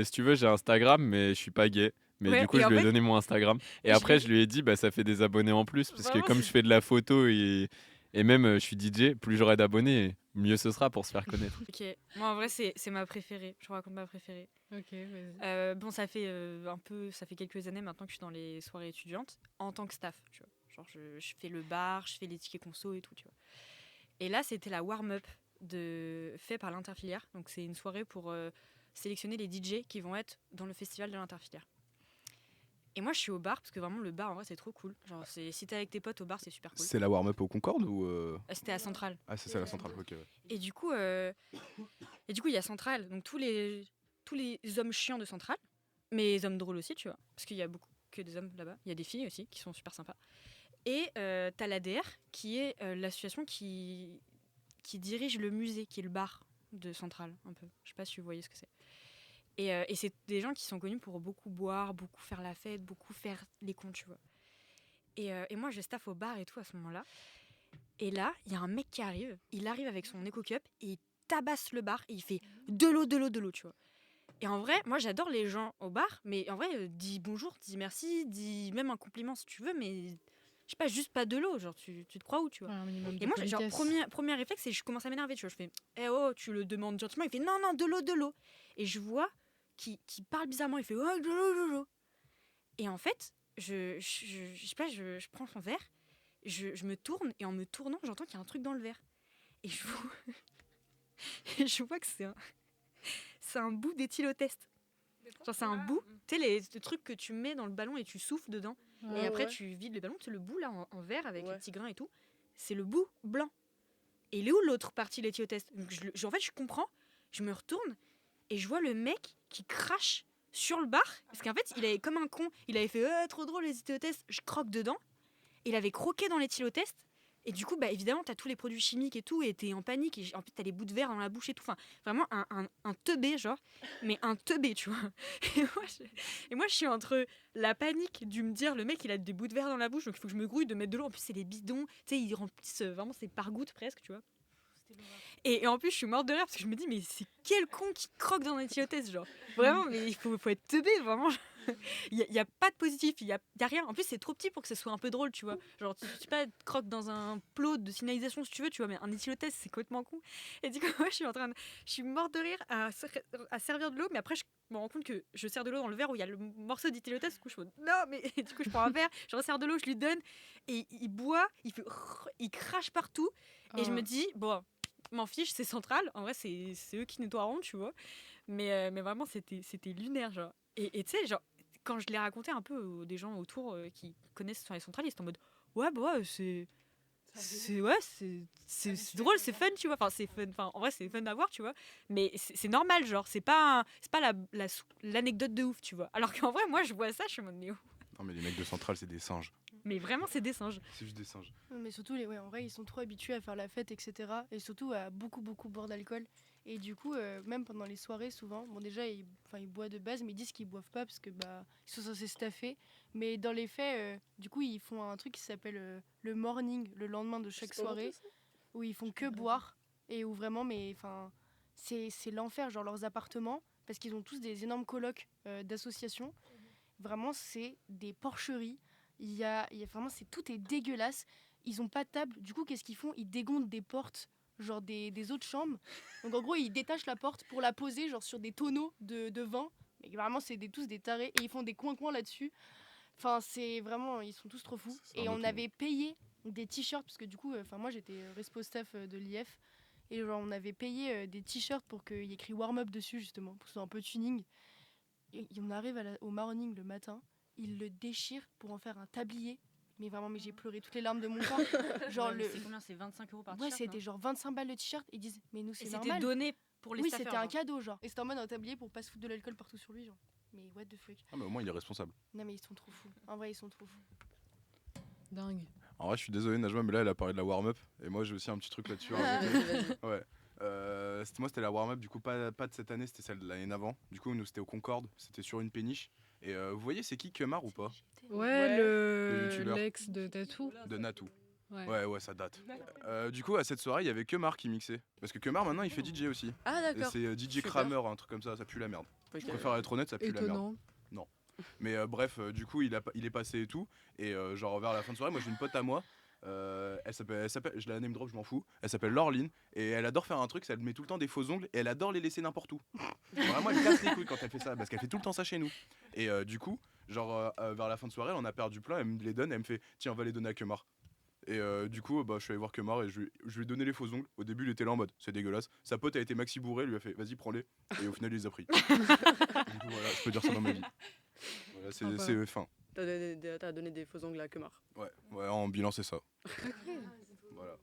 si tu veux, j'ai Instagram, mais je suis pas gay. Mais Ouais, du coup, et je en lui ai fait- donné mon Instagram. Et je après, lui- je lui ai dit ça fait des abonnés en plus. Parce que Vraiment, comme c'est- je fais de la photo et même je suis DJ, plus j'aurai d'abonnés, mieux ce sera pour se faire connaître. Ok, moi en vrai, c'est ma préférée. Je vous raconte ma préférée. Ok, vas-y. Bon, ça fait quelques années maintenant que je suis dans les soirées étudiantes en tant que staff, tu vois. Genre, je fais le bar, je fais les tickets conso et tout, tu vois. Et là, c'était la warm-up fait par l'Interfilière. Donc, c'est une soirée pour sélectionner les DJ qui vont être dans le festival de l'Interfilière. Et moi, je suis au bar parce que vraiment, le bar, en vrai, c'est trop cool. Genre, si t'es avec tes potes au bar, c'est super cool. C'est la warm-up au Concorde ou C'était à Centrale. Ah, c'est ça la centrale, ok. Ouais. Et du coup, il y a Centrale, donc tous les hommes chiants de Centrale, mais les hommes drôles aussi, tu vois, parce qu'il y a beaucoup que des hommes là-bas. Il y a des filles aussi qui sont super sympas. Et t'as l'ADR, qui est l'association qui dirige le musée, qui est le bar de Centrale, un peu. Je sais pas si vous voyez ce que c'est. Et c'est des gens qui sont connus pour beaucoup boire, beaucoup faire la fête, beaucoup faire les cons, tu vois. Et moi, je staff au bar et tout à ce moment-là. Et là, il y a un mec qui arrive. Il arrive avec son éco-cup et il tabasse le bar et il fait de l'eau, tu vois. Et en vrai, moi, j'adore les gens au bar, mais en vrai, dis bonjour, dis merci, dis même un compliment si tu veux, mais je sais pas, juste pas de l'eau. Genre, tu te crois où, tu vois. Ouais, un minimum de Et moi, genre, politesse. premier réflexe, c'est que je commence à m'énerver, tu vois. Je fais, oh, tu le demandes gentiment. Il fait, non, de l'eau. Et je vois qu'il parle bizarrement. Il fait, oh, de l'eau. Et en fait, je sais pas, je prends son verre je me tourne et en me tournant, j'entends qu'il y a un truc dans le verre. Et je vois, et je vois que c'est un bout d'éthylotest. Genre c'est un bout, tu sais les trucs que tu mets dans le ballon et tu souffles dedans. Et après tu vides le ballon, tu sais le bout là en verre avec les petits grains et tout. C'est le bout blanc. Et il est où l'autre partie de l'éthylotest? Donc en fait je comprends, je me retourne et je vois le mec qui crache sur le bar. Parce qu'en fait il avait comme un con, il avait fait trop drôle les éthylotests, je croque dedans. Il avait croqué dans l'éthylotest. Et du coup, bah, évidemment, t'as tous les produits chimiques et tout, et t'es en panique. Et en plus, t'as les bouts de verre dans la bouche et tout. Enfin, vraiment un teubé, genre. Mais un teubé, tu vois. Et moi, je suis entre la panique du me dire, le mec, il a des bouts de verre dans la bouche, donc il faut que je me grouille de mettre de l'eau. En plus, c'est les bidons. Tu sais, ils remplissent vraiment, c'est par goutte presque, tu vois. Et en plus, je suis morte de rire parce que je me dis, mais c'est quel con qui croque dans un éthylotest, genre. Vraiment, mais il faut être teubé, vraiment. Il y a pas de positif, il y a rien. En plus, c'est trop petit pour que ça soit un peu drôle, tu vois. Genre, tu sais pas, croque dans un plot de signalisation si tu veux, tu vois, mais un éthylotest, c'est complètement con. Et du coup, moi, je suis morte de rire à servir de l'eau, mais après, je me rends compte que je sers de l'eau dans le verre où il y a le morceau d'éthylotest. Du coup, je me dis, non, mais et du coup, je prends un verre, je resserre de l'eau, je lui donne, et il boit, il crache partout, et je me dis, bon, m'en fiche, c'est central. En vrai, c'est eux qui nettoieront, tu vois. Mais vraiment, c'était lunaire, genre. Et tu sais, genre, quand je l'ai raconté un peu aux des gens autour qui connaissent sur les centrales, ils étaient en mode ouais, bah ouais, c'est drôle, c'est fun, tu vois. Enfin, c'est fun. Enfin, en vrai, c'est fun à voir, tu vois. Mais c'est normal, genre, c'est pas l'anecdote de ouf, tu vois. Alors qu'en vrai, moi, je vois ça, je suis en mode mais, Non, mais les mecs de Centrale, c'est des singes. mais vraiment, c'est des singes. C'est juste des singes. Mais surtout, en vrai, ils sont trop habitués à faire la fête, etc. Et surtout à beaucoup boire d'alcool. Et du coup, même pendant les soirées, souvent, bon, déjà, ils boivent de base, mais ils disent qu'ils boivent pas parce que ils sont censés staffer. Mais dans les faits, du coup, ils font un truc qui s'appelle le morning, le lendemain de chaque soirée, où ils font que boire et où vraiment, c'est l'enfer, genre leurs appartements, parce qu'ils ont tous des énormes colocs d'associations. Vraiment, c'est des porcheries. Il y a vraiment, tout est dégueulasse. Ils ont pas de table. Du coup, qu'est-ce qu'ils font? Ils dégontent des portes, genre des autres chambres. Donc en gros, ils détachent la porte pour la poser, genre sur des tonneaux de vin. Mais vraiment, c'est tous des tarés. Et ils font des coins là-dessus. Enfin, c'est vraiment, ils sont tous trop fous. C'est un Et autre on monde. avait payé des t-shirts, parce que du coup, moi j'étais respo staff de l'IF. Et genre, on avait payé des t-shirts pour qu'il y ait écrit warm-up dessus, justement, pour que ce soit un peu tuning. Et on arrive au morning le matin. Ils le déchirent pour en faire un tablier. Mais vraiment, j'ai pleuré toutes les larmes de mon corps. Genre C'est combien? C'est 25 € par Ouais, t-shirt, c'était non genre 25 balles le t-shirt. Ils disent, mais nous, Et c'est c'était normal. donné pour les Oui, staffeurs, c'était un genre. cadeau, genre. Et c'était en mode un tablier pour pas se foutre de l'alcool partout sur lui, genre. Mais what the fuck. Ah, mais au moins, il est responsable. Non, mais ils sont trop fous. En vrai, ils sont trop fous. Dingue. En vrai, je suis désolé, Najma, mais là, elle a parlé de la warm-up. Et moi, j'ai aussi un petit truc là-dessus. à Vas-y, rajouter. vas-y. Ouais. C'était la warm-up, du coup, pas de cette année, c'était celle de l'année d'avant. Du coup, nous, c'était au Concorde, c'était sur une péniche. Et vous voyez, c'est qui Kemar ou pas? Ouais, Le youtubeur. l'ex de Tatou. De Natou. Ouais. Ouais, ça date. Du coup, à cette soirée, il y avait Kemar qui mixait. Parce que Kemar, maintenant, il fait DJ aussi. Ah, Et d'accord. c'est DJ Super. Kramer, un truc comme ça pue la merde. Ok. Je préfère être honnête, ça pue la merde. Étonnant. Mais bref, du coup, il est passé et tout. Et genre, vers la fin de soirée, moi, j'ai une pote à moi. Elle s'appelle, je la name drop, je m'en fous. Elle s'appelle Laureline et elle adore faire un truc, ça elle met tout le temps des faux ongles et elle adore les laisser n'importe où. Vraiment, elle casse les couilles quand elle fait ça parce qu'elle fait tout le temps ça chez nous. Et du coup, genre vers la fin de soirée, on a perdu plein, elle me les donne, elle me fait tiens, on va les donner à Kemar. Et du coup, je suis allé voir Kemar et je lui ai donné les faux ongles. Au début, il était là en mode c'est dégueulasse. Sa pote a été maxi bourré, lui a fait vas-y, prends-les. Et au final, il les a pris. Du coup, voilà, je peux dire ça dans ma vie. Voilà, Sympa. c'est fin. T'as donné des faux ongles à Kemar. Ouais, en bilan, c'est ça. Voilà.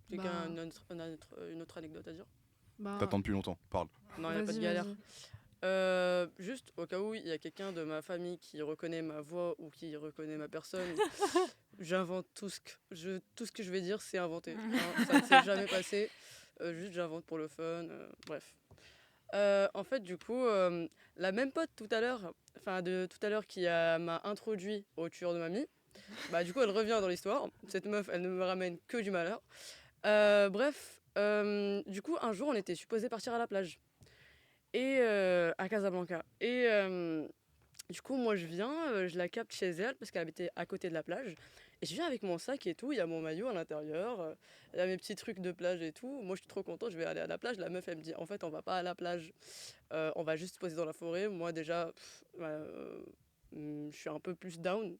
Quelqu'un a Bah. une autre anecdote à dire? Bah, T'attends depuis longtemps, parle. Non, il a pas de vas-y, galère. vas-y. Juste au cas où il y a quelqu'un de ma famille qui reconnaît ma voix ou qui reconnaît ma personne, j'invente tout ce que je vais dire, c'est inventé. Hein, ça ne s'est jamais passé. Juste j'invente pour le fun. Bref. En fait, du coup, la même pote tout à l'heure qui m'a introduit au tueur de mamie, bah du coup elle revient dans l'histoire. Cette meuf, elle ne me ramène que du malheur. Bref, du coup un jour on était supposé partir à la plage et à Casablanca. Et du coup moi je viens, je la capte chez elle parce qu'elle habitait à côté de la plage. Et je viens avec mon sac et tout, il y a mon maillot à l'intérieur, il y a mes petits trucs de plage et tout. Moi je suis trop content, je vais aller à la plage. La meuf elle me dit en fait on va pas à la plage, on va juste se poser dans la forêt. Moi déjà, je suis un peu plus down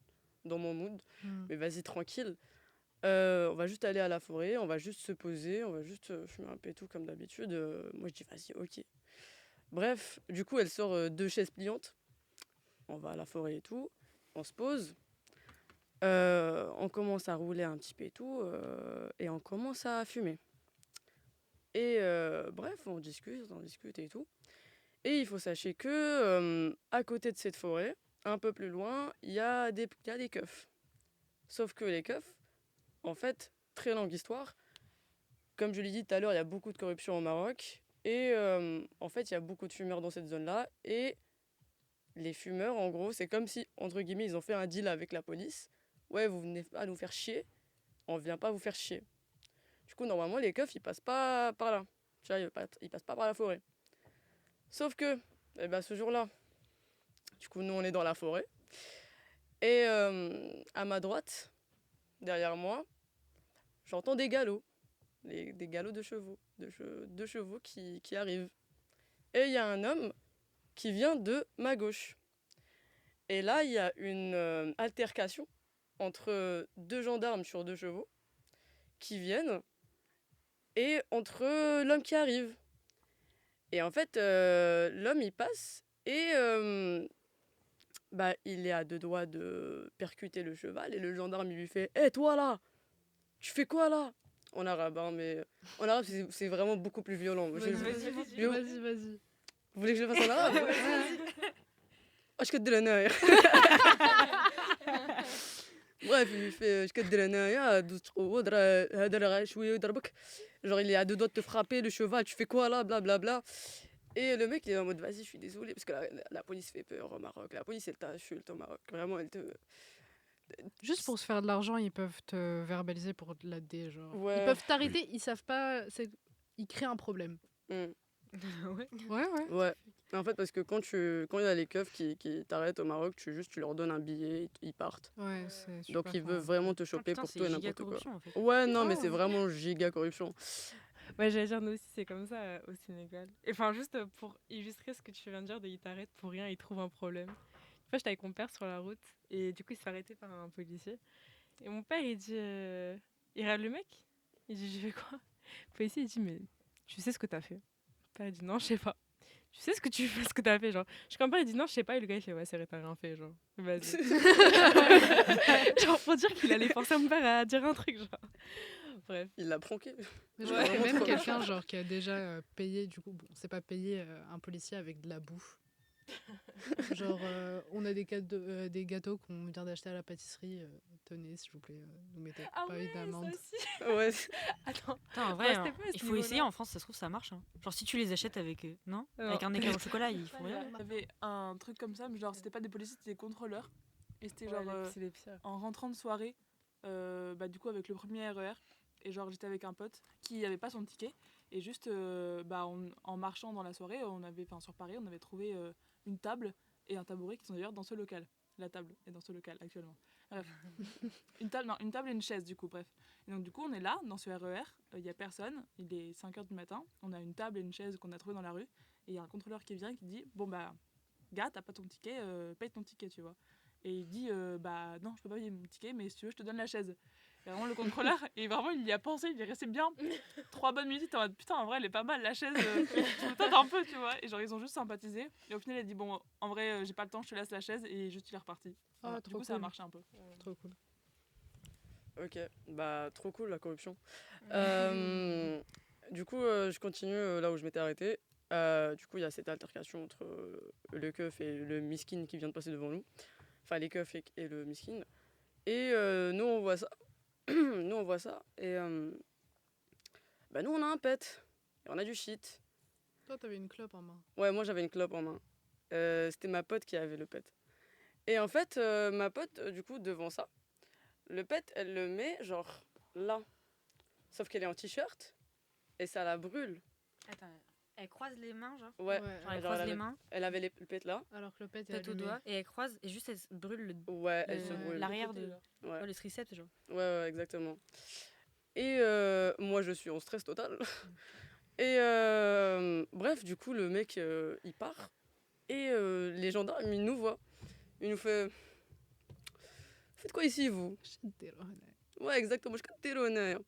dans mon mood, mais vas-y tranquille. On va juste aller à la forêt, on va juste se poser, on va juste fumer un pétou comme d'habitude. Moi, je dis, vas-y, ok. Bref, du coup, elle sort 2 chaises pliantes. On va à la forêt et tout. On se pose. On commence à rouler un petit pétou et on commence à fumer. Et bref, on discute et tout. Et il faut sachez que à côté de cette forêt, un peu plus loin, il y a des keufs. Sauf que les keufs, en fait, très longue histoire. Comme je l'ai dit tout à l'heure, il y a beaucoup de corruption au Maroc. Et en fait, il y a beaucoup de fumeurs dans cette zone-là. Et les fumeurs, en gros, c'est comme si, entre guillemets, ils ont fait un deal avec la police. Ouais, vous venez pas nous faire chier, on vient pas vous faire chier. Du coup, normalement, les keufs, ils passent pas par là. Tu vois, ils passent pas par la forêt. Sauf que, eh ben, ce jour-là, du coup, nous, on est dans la forêt. Et à ma droite, derrière moi, j'entends des galops. Des galops de chevaux. De chevaux qui arrivent. Et il y a un homme qui vient de ma gauche. Et là, il y a une altercation entre 2 gendarmes sur 2 chevaux qui viennent et entre l'homme qui arrive. Et en fait, l'homme, il passe et il est à 2 doigts de percuter le cheval et le gendarme, il lui fait « Hé, toi là, tu fais quoi là ?» En arabe, hein, mais en arabe, c'est vraiment beaucoup plus violent. Vas-y, Vous vas-y. voulez que je le fasse en arabe? اش كدير هنايا bref il lui fait اش كدير هنايا دوز تقوى هذا راه شويه يضربك genre il est à 2 doigts de te frapper le cheval tu fais quoi là bla bla bla et le mec il est en mode vas-y je suis désolé parce que la police fait peur au Maroc, la police elle t'insulte au Maroc vraiment elle te Juste pour se faire de l'argent, ils peuvent te verbaliser pour de la D, genre. Ouais. Ils peuvent t'arrêter, ils savent pas. Ils créent un problème. Mm. Ouais. Ouais. En fait, parce que quand il y a les keufs qui t'arrêtent au Maroc, tu leur donnes un billet, ils partent. Ouais, c'est super. Donc ils veulent vraiment te choper Putain, pour c'est tout et giga n'importe quoi. corruption en fait. Ouais, non, mais c'est vraiment giga corruption. Ouais, j'allais dire, nous aussi, c'est comme ça au Sénégal. Et enfin, juste pour illustrer ce que tu viens de dire, ils t'arrêtent pour rien, ils trouvent un problème. Une fois, j'étais avec mon père sur la route et du coup, il s'est arrêté par un policier. Et mon père, il dit il regarde le mec, il dit, j'ai fait quoi? Le policier, il dit, mais tu sais ce que t'as fait? Mon père, il dit, non, je sais pas. Tu sais ce que tu fais, ce que t'as fait, genre. Je comprends, il dit, non, je sais pas. Et le gars, il fait, ouais, c'est vrai, t'as rien fait, genre. Vas-y. Genre, pour dire qu'il allait forcer mon père à dire un truc, genre. Bref. Il l'a pranké. Mais je connais même quelqu'un genre qui a déjà payé, du coup, bon, c'est pas payé un policier avec de la bouffe. Genre, on a des gâteaux qu'on vient d'acheter à la pâtisserie. Tenez, s'il vous plaît, nous mettez pas une amende. Ouais. Attends. Putain, en vrai, c'était hein, pas à ce il faut niveau-là. essayer en France, ça se trouve, ça marche. Hein. Genre, si tu les achètes avec. Non, Non. avec un éclair au chocolat, ils font rien. Il y avait un truc comme ça, mais genre c'était pas des policiers, c'était des contrôleurs. Et c'était genre c'est les pires. en rentrant de soirée, du coup avec le premier RER, et genre j'étais avec un pote qui avait pas son ticket, et juste en marchant dans la soirée, sur Paris, on avait trouvé une table et un tabouret qui sont d'ailleurs dans ce local. La table est dans ce local actuellement. Bref. une table et une chaise du coup, bref. Et donc du coup on est là, dans ce RER, il y a personne, il est 5h du matin, on a une table et une chaise qu'on a trouvées dans la rue, et il y a un contrôleur qui vient et qui dit « Bon bah, gars, t'as pas ton ticket, paye ton ticket, tu vois. » Et il dit non, je peux pas payer mon ticket, mais si tu veux, je te donne la chaise. Et vraiment, le contrôleur, et vraiment, il y a pensé, il est resté bien 3 bonnes minutes en mode putain, en vrai, elle est pas mal la chaise, tu me tâtes un peu, tu vois. Et genre, ils ont juste sympathisé. Et au final, il a dit bon, en vrai, j'ai pas le temps, je te laisse la chaise, et juste il est reparti. Voilà. Du coup, ça a marché un peu. Trop cool. Ok, bah trop cool la corruption. Du coup, je continue là où je m'étais arrêtée. Du coup, il y a cette altercation entre le keuf et le miskin qui vient de passer devant nous. Enfin, les keufs et le miskin. Et nous, on voit ça. Et nous, on a un pet. Et on a du shit. Toi, t'avais une clope en main. Ouais, moi, j'avais une clope en main. C'était ma pote qui avait le pet. Et en fait, ma pote, du coup, devant ça, le pet, elle le met genre là. Sauf qu'elle est en t-shirt et ça la brûle. Attends, elle croise les mains, genre. Ouais, Genre, elle genre, croise les mains, elle avait le pet là. Alors que le pet est tête au allumé. doigt, et elle croise, et juste elle se brûle Ouais, elle se brûle. l'arrière de. Ouais. Ouais, le triceps, genre. Ouais, exactement. Et moi, je suis en stress total. Et bref, du coup, le mec, il part. Et les gendarmes, ils nous voient. Ils nous font « Faites quoi ici, vous ?» Ouais, exactement, je capte l'honneur.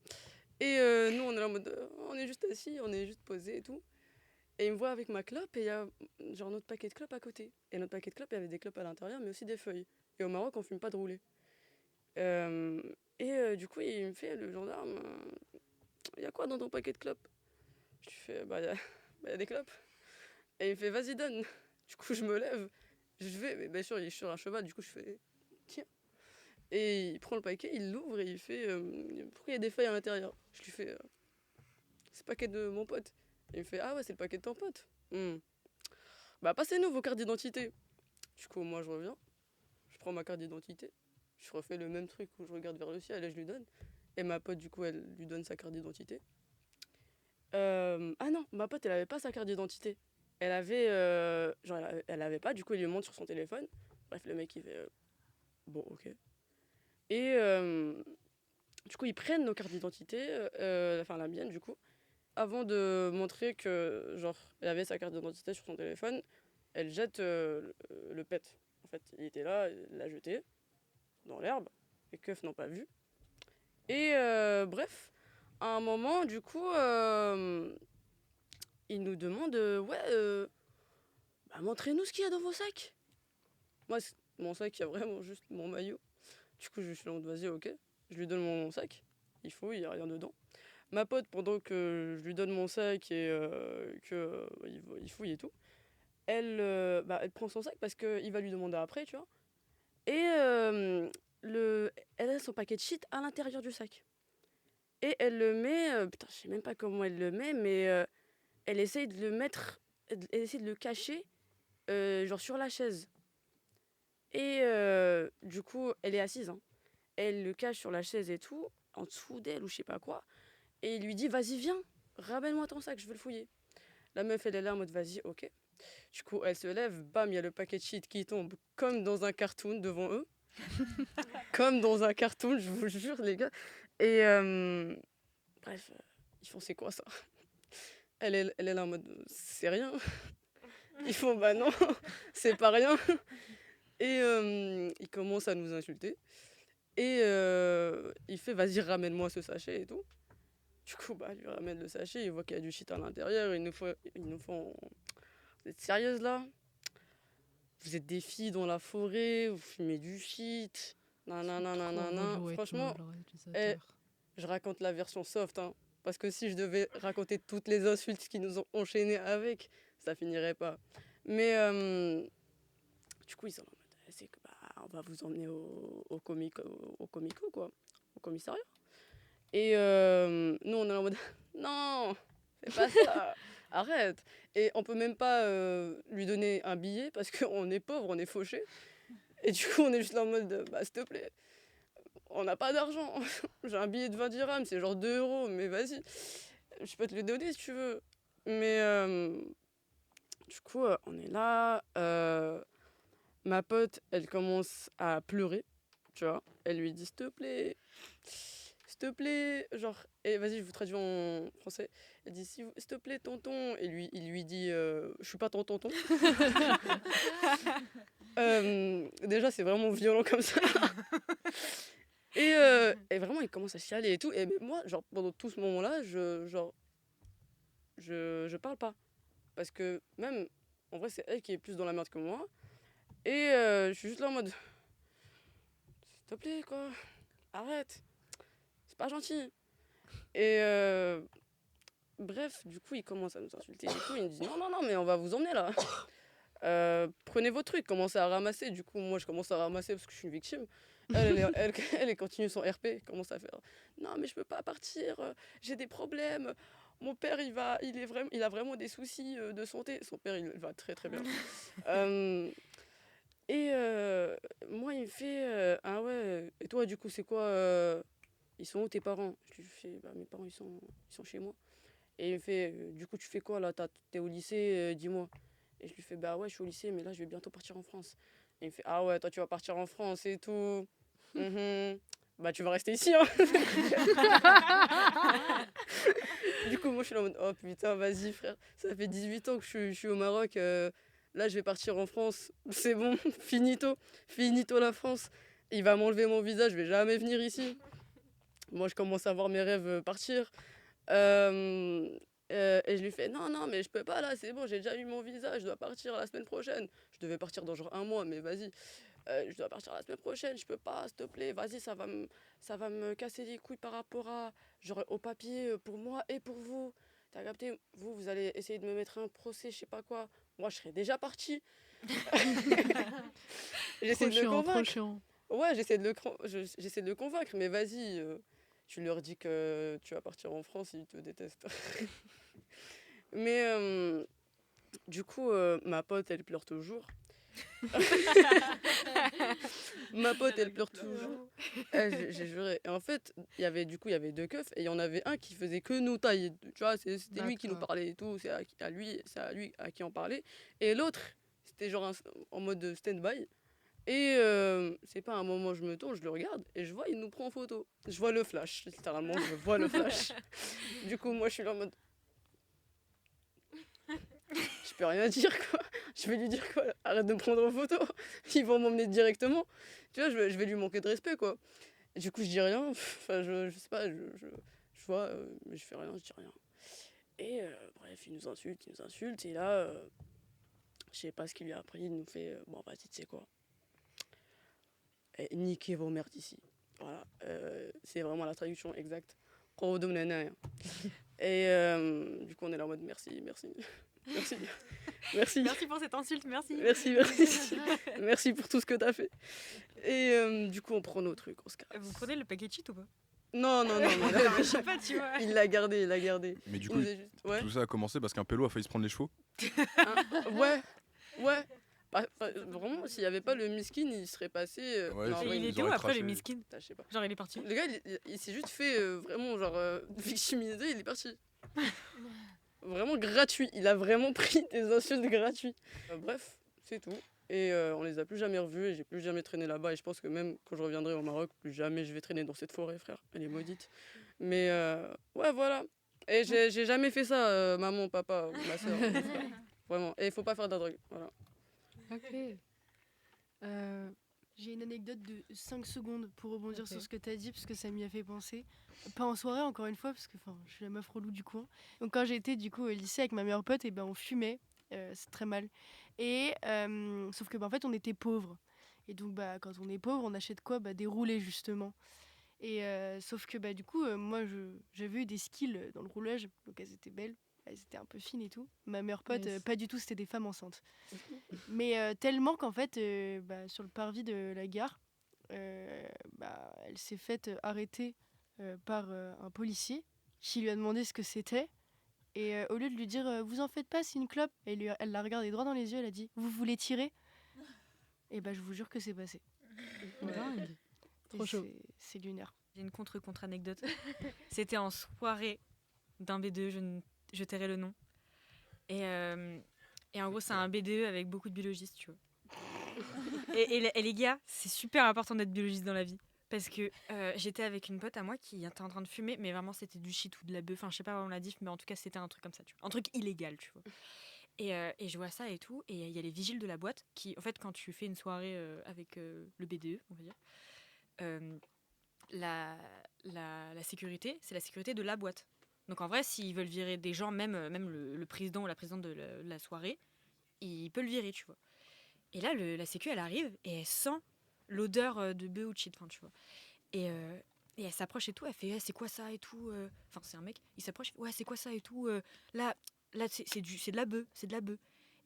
Et nous, on est là en mode, on est juste assis, on est juste posé et tout. Et il me voit avec ma clope et il y a genre notre paquet de clopes à côté. Et notre paquet de clopes, il y avait des clopes à l'intérieur, mais aussi des feuilles. Et au Maroc, on fume pas de roulé. Euh, du coup, il me fait, le gendarme, il y a quoi dans ton paquet de clopes? Je lui fais, y a des clopes. Et il me fait, vas-y, donne. Du coup, je me lève, je vais, mais bien sûr, il est sur un cheval, du coup, je fais, tiens. Et il prend le paquet, il l'ouvre et il fait, pourquoi il y a des feuilles à l'intérieur? Je lui fais, c'est le paquet de mon pote. Il me fait, ah ouais, c'est le paquet de ton pote. Bah, passez-nous vos cartes d'identité. Du coup, moi, je reviens, je prends ma carte d'identité, je refais le même truc où je regarde vers le ciel et je lui donne. Et ma pote, du coup, elle lui donne sa carte d'identité. Ah non, ma pote, elle avait pas sa carte d'identité. Elle avait, elle avait pas, du coup, il lui montre sur son téléphone. Bref, le mec, il fait, bon, ok. Et du coup, ils prennent nos cartes d'identité, enfin la mienne, du coup, avant de montrer que, genre, elle avait sa carte d'identité sur son téléphone, elle jette le pet. En fait, il était là, elle l'a jeté dans l'herbe. Les keufs n'ont pas vu. Et bref, à un moment, du coup, il nous demande, montrez-nous ce qu'il y a dans vos sacs. Moi, mon sac, il y a vraiment juste mon maillot. Du coup, je suis en mode, vas-y, ok. Je lui donne mon sac. Il fouille, il n'y a rien dedans. Ma pote, pendant que je lui donne mon sac et il fouille et tout, elle prend son sac parce qu'il va lui demander après, tu vois. Et elle a son paquet de shit à l'intérieur du sac. Et elle le met, putain, je sais même pas comment elle le met, mais elle essaye de le mettre, elle essaye de le cacher, genre sur la chaise. Et du coup, elle est assise, hein. Elle le cache sur la chaise et tout, en dessous d'elle ou je sais pas quoi. Et il lui dit, vas-y, viens, ramène-moi ton sac, je veux le fouiller. La meuf, elle est là en mode, vas-y, ok. Du coup, elle se lève, bam, il y a le paquet de shit qui tombe comme dans un cartoon devant eux. Comme dans un cartoon, je vous jure, les gars. Et bref, ils font, c'est quoi ça? Elle est là en mode, c'est rien. Ils font, bah non, c'est pas rien. Et il commence à nous insulter. Et il fait, vas-y, ramène-moi ce sachet et tout. Du coup, il lui ramène le sachet, il voit qu'il y a du shit à l'intérieur. Ils nous font, vous êtes sérieuses là? Vous êtes des filles dans la forêt, vous fumez du shit. Nanana. Franchement, je raconte la version soft, hein. Parce que si je devais raconter toutes les insultes qui nous ont enchaînés avec, ça finirait pas. Mais du coup, ils sont en mode, c'est que on va vous emmener au comico, quoi, au commissariat. Et nous, on est en mode, non, fais pas ça, arrête. Et on peut même pas lui donner un billet parce qu'on est pauvre, on est fauché. Et du coup, on est juste là en mode, s'il te plaît, on n'a pas d'argent. J'ai un billet de 20 dirhams, c'est genre 2 euros, mais vas-y, je peux te le donner si tu veux. Mais du coup, on est là. Ma pote, elle commence à pleurer, tu vois. Elle lui dit, s'il te plaît, genre, et vas-y, je vous traduis en français. Elle dit, s'il te plaît, tonton. Et lui, il lui dit, je suis pas ton tonton. Déjà, c'est vraiment violent comme ça. Et vraiment, il commence à chialer et tout. Et moi, genre, pendant tout ce moment-là, je parle pas. Parce que même, en vrai, c'est elle qui est plus dans la merde que moi. Et je suis juste là en mode, s'il te plaît, quoi, arrête. C'est pas gentil. Et bref, du coup, il commence à nous insulter et tout. Il me dit, non, mais on va vous emmener là. Prenez vos trucs, commencez à ramasser. Du coup, moi, je commence à ramasser parce que je suis une victime. Elle continue son RP, commence à faire, non, mais je peux pas partir, j'ai des problèmes. Mon père, il a vraiment des soucis de santé. Son père, il va très très bien. Et moi, il me fait, ah ouais, et toi, du coup, c'est quoi ils sont où tes parents? Je lui fais, mes parents, ils sont chez moi. Et il me fait, du coup, tu fais quoi là? T'es au lycée, dis-moi. Et je lui fais, ouais, je suis au lycée, mais là, je vais bientôt partir en France. Et il me fait, ah ouais, toi, tu vas partir en France et tout. Tu vas rester ici, hein. Du coup, moi, je suis là en mode, oh putain, vas-y, frère. Ça fait 18 ans que je suis au Maroc. Là, je vais partir en France. C'est bon, finito la France. Il va m'enlever mon visa, je vais jamais venir ici. Moi, je commence à voir mes rêves partir. Et je lui fais non, non, mais je peux pas là, c'est bon, j'ai déjà eu mon visa, je dois partir la semaine prochaine. Je devais partir dans genre un mois, mais vas-y, je dois partir la semaine prochaine, je peux pas, s'il te plaît, vas-y, ça va me casser les couilles par rapport à, genre, au papier pour moi et pour vous. T'as capté, vous allez essayer de me mettre un procès, je sais pas quoi. Moi, je serais déjà partie. J'essaie Trop de le chiant, trop convaincre. chiant. Ouais, j'essaie de le convaincre, mais vas-y, tu leur dis que tu vas partir en France, ils te détestent. Mais du coup, ma pote, elle pleure toujours. Ma pote, elle pleure toujours. J'ai juré. Et en fait, il y avait 2 keufs et il y en avait un qui faisait que nous tailler. Tu vois, c'était lui qui nous D'accord. parlait et tout. C'est à lui à qui on parlait. Et l'autre, c'était genre en mode stand-by. Et c'est pas un moment, je me tourne, je le regarde et je vois, il nous prend en photo. Je vois le flash, littéralement, je vois le flash. Du coup, moi, je suis là en mode. Je peux rien dire, quoi. Je vais lui dire quoi? Arrête de me prendre en photo. Ils vont m'emmener directement. Tu vois, je vais lui manquer de respect, quoi. Et du coup, je dis rien. Enfin, je sais pas, je vois, mais je fais rien, je dis rien. Et bref, il nous insulte. Et là, je sais pas ce qu'il lui a appris. Il nous fait bon, vas-y, tu sais quoi? Niquez vos merdes ici. Voilà, c'est vraiment la traduction exacte. Et du coup, on est là en mode merci. Merci pour cette insulte, merci. Merci pour tout ce que t'as fait. Et du coup, on prend nos trucs, on se casse. Vous prenez le paquet cheat ou pas? Non. Je sais pas, tu vois. Il l'a gardé. Mais du Il coup, nous a juste- Ouais. tout ça a commencé parce qu'un pélo a failli se prendre les chevaux. Ouais. Vraiment, s'il n'y avait pas le miskin, il serait passé. Ouais, non, c'est- Et ouais, il ils était où auraient après le traché. miskin? je sais pas. Genre il est parti. Le gars, il s'est juste fait vraiment genre victimiser, il est parti. Vraiment gratuit. Il a vraiment pris des insultes gratuites. Bref, c'est tout. Et on les a plus jamais revus et j'ai plus jamais traîné là-bas. Et je pense que même quand je reviendrai au Maroc, plus jamais je vais traîner dans cette forêt, frère. Elle est maudite. Mais ouais, voilà. Et j'ai jamais fait ça, maman, papa, ma soeur, mon frère. Vraiment. Et il faut pas faire de la drogue. Voilà. Ok. J'ai une anecdote de 5 secondes pour rebondir Ok. sur ce que tu as dit, parce que ça m'y a fait penser. Pas en soirée, encore une fois, parce que je suis la meuf relou du coin. Donc, quand j'étais du coup au lycée avec ma meilleure pote, et ben, on fumait. C'est très mal. Et sauf que en fait, on était pauvres. Et donc, quand on est pauvre, on achète quoi? Des roulés, justement. Et sauf que du coup, moi, j'avais eu des skills dans le roulage, donc elles étaient belles. Elles étaient un peu fines et tout. Ma meilleure pote, Nice. pas du tout, c'était des femmes enceintes. Mais tellement qu'en fait, sur le parvis de la gare, elle s'est faite arrêter par un policier qui lui a demandé ce que c'était. Et au lieu de lui dire vous en faites pas, c'est une clope, elle l'a regardé droit dans les yeux, elle a dit vous voulez tirer? Et je vous jure que c'est passé. Dingue. Et Trop chaud. c'est lunaire. J'ai une contre-anecdote. C'était en soirée d'un BDE, je tairai le nom. Et en gros, c'est un BDE avec beaucoup de biologistes, tu vois. Et les gars, c'est super important d'être biologiste dans la vie. Parce que j'étais avec une pote à moi qui était en train de fumer, mais vraiment c'était du shit ou de la bœuf. Enfin, je sais pas vraiment la diff, mais en tout cas c'était un truc comme ça, tu vois. Un truc illégal, tu vois. Et je vois ça et tout. Et il y a les vigiles de la boîte qui, en fait, quand tu fais une soirée avec le BDE, on va dire, la sécurité, c'est la sécurité de la boîte. Donc en vrai, s'ils veulent virer des gens, même le président ou la présidente de la soirée, il peut le virer, tu vois. Et là, la sécu, elle arrive et elle sent l'odeur de bœuf ou de shit, enfin, tu vois. Et elle s'approche et tout, elle fait c'est quoi ça et tout. Enfin, c'est un mec, il s'approche, ouais, c'est quoi ça et tout. Là c'est de la bœuf, c'est de la bœuf.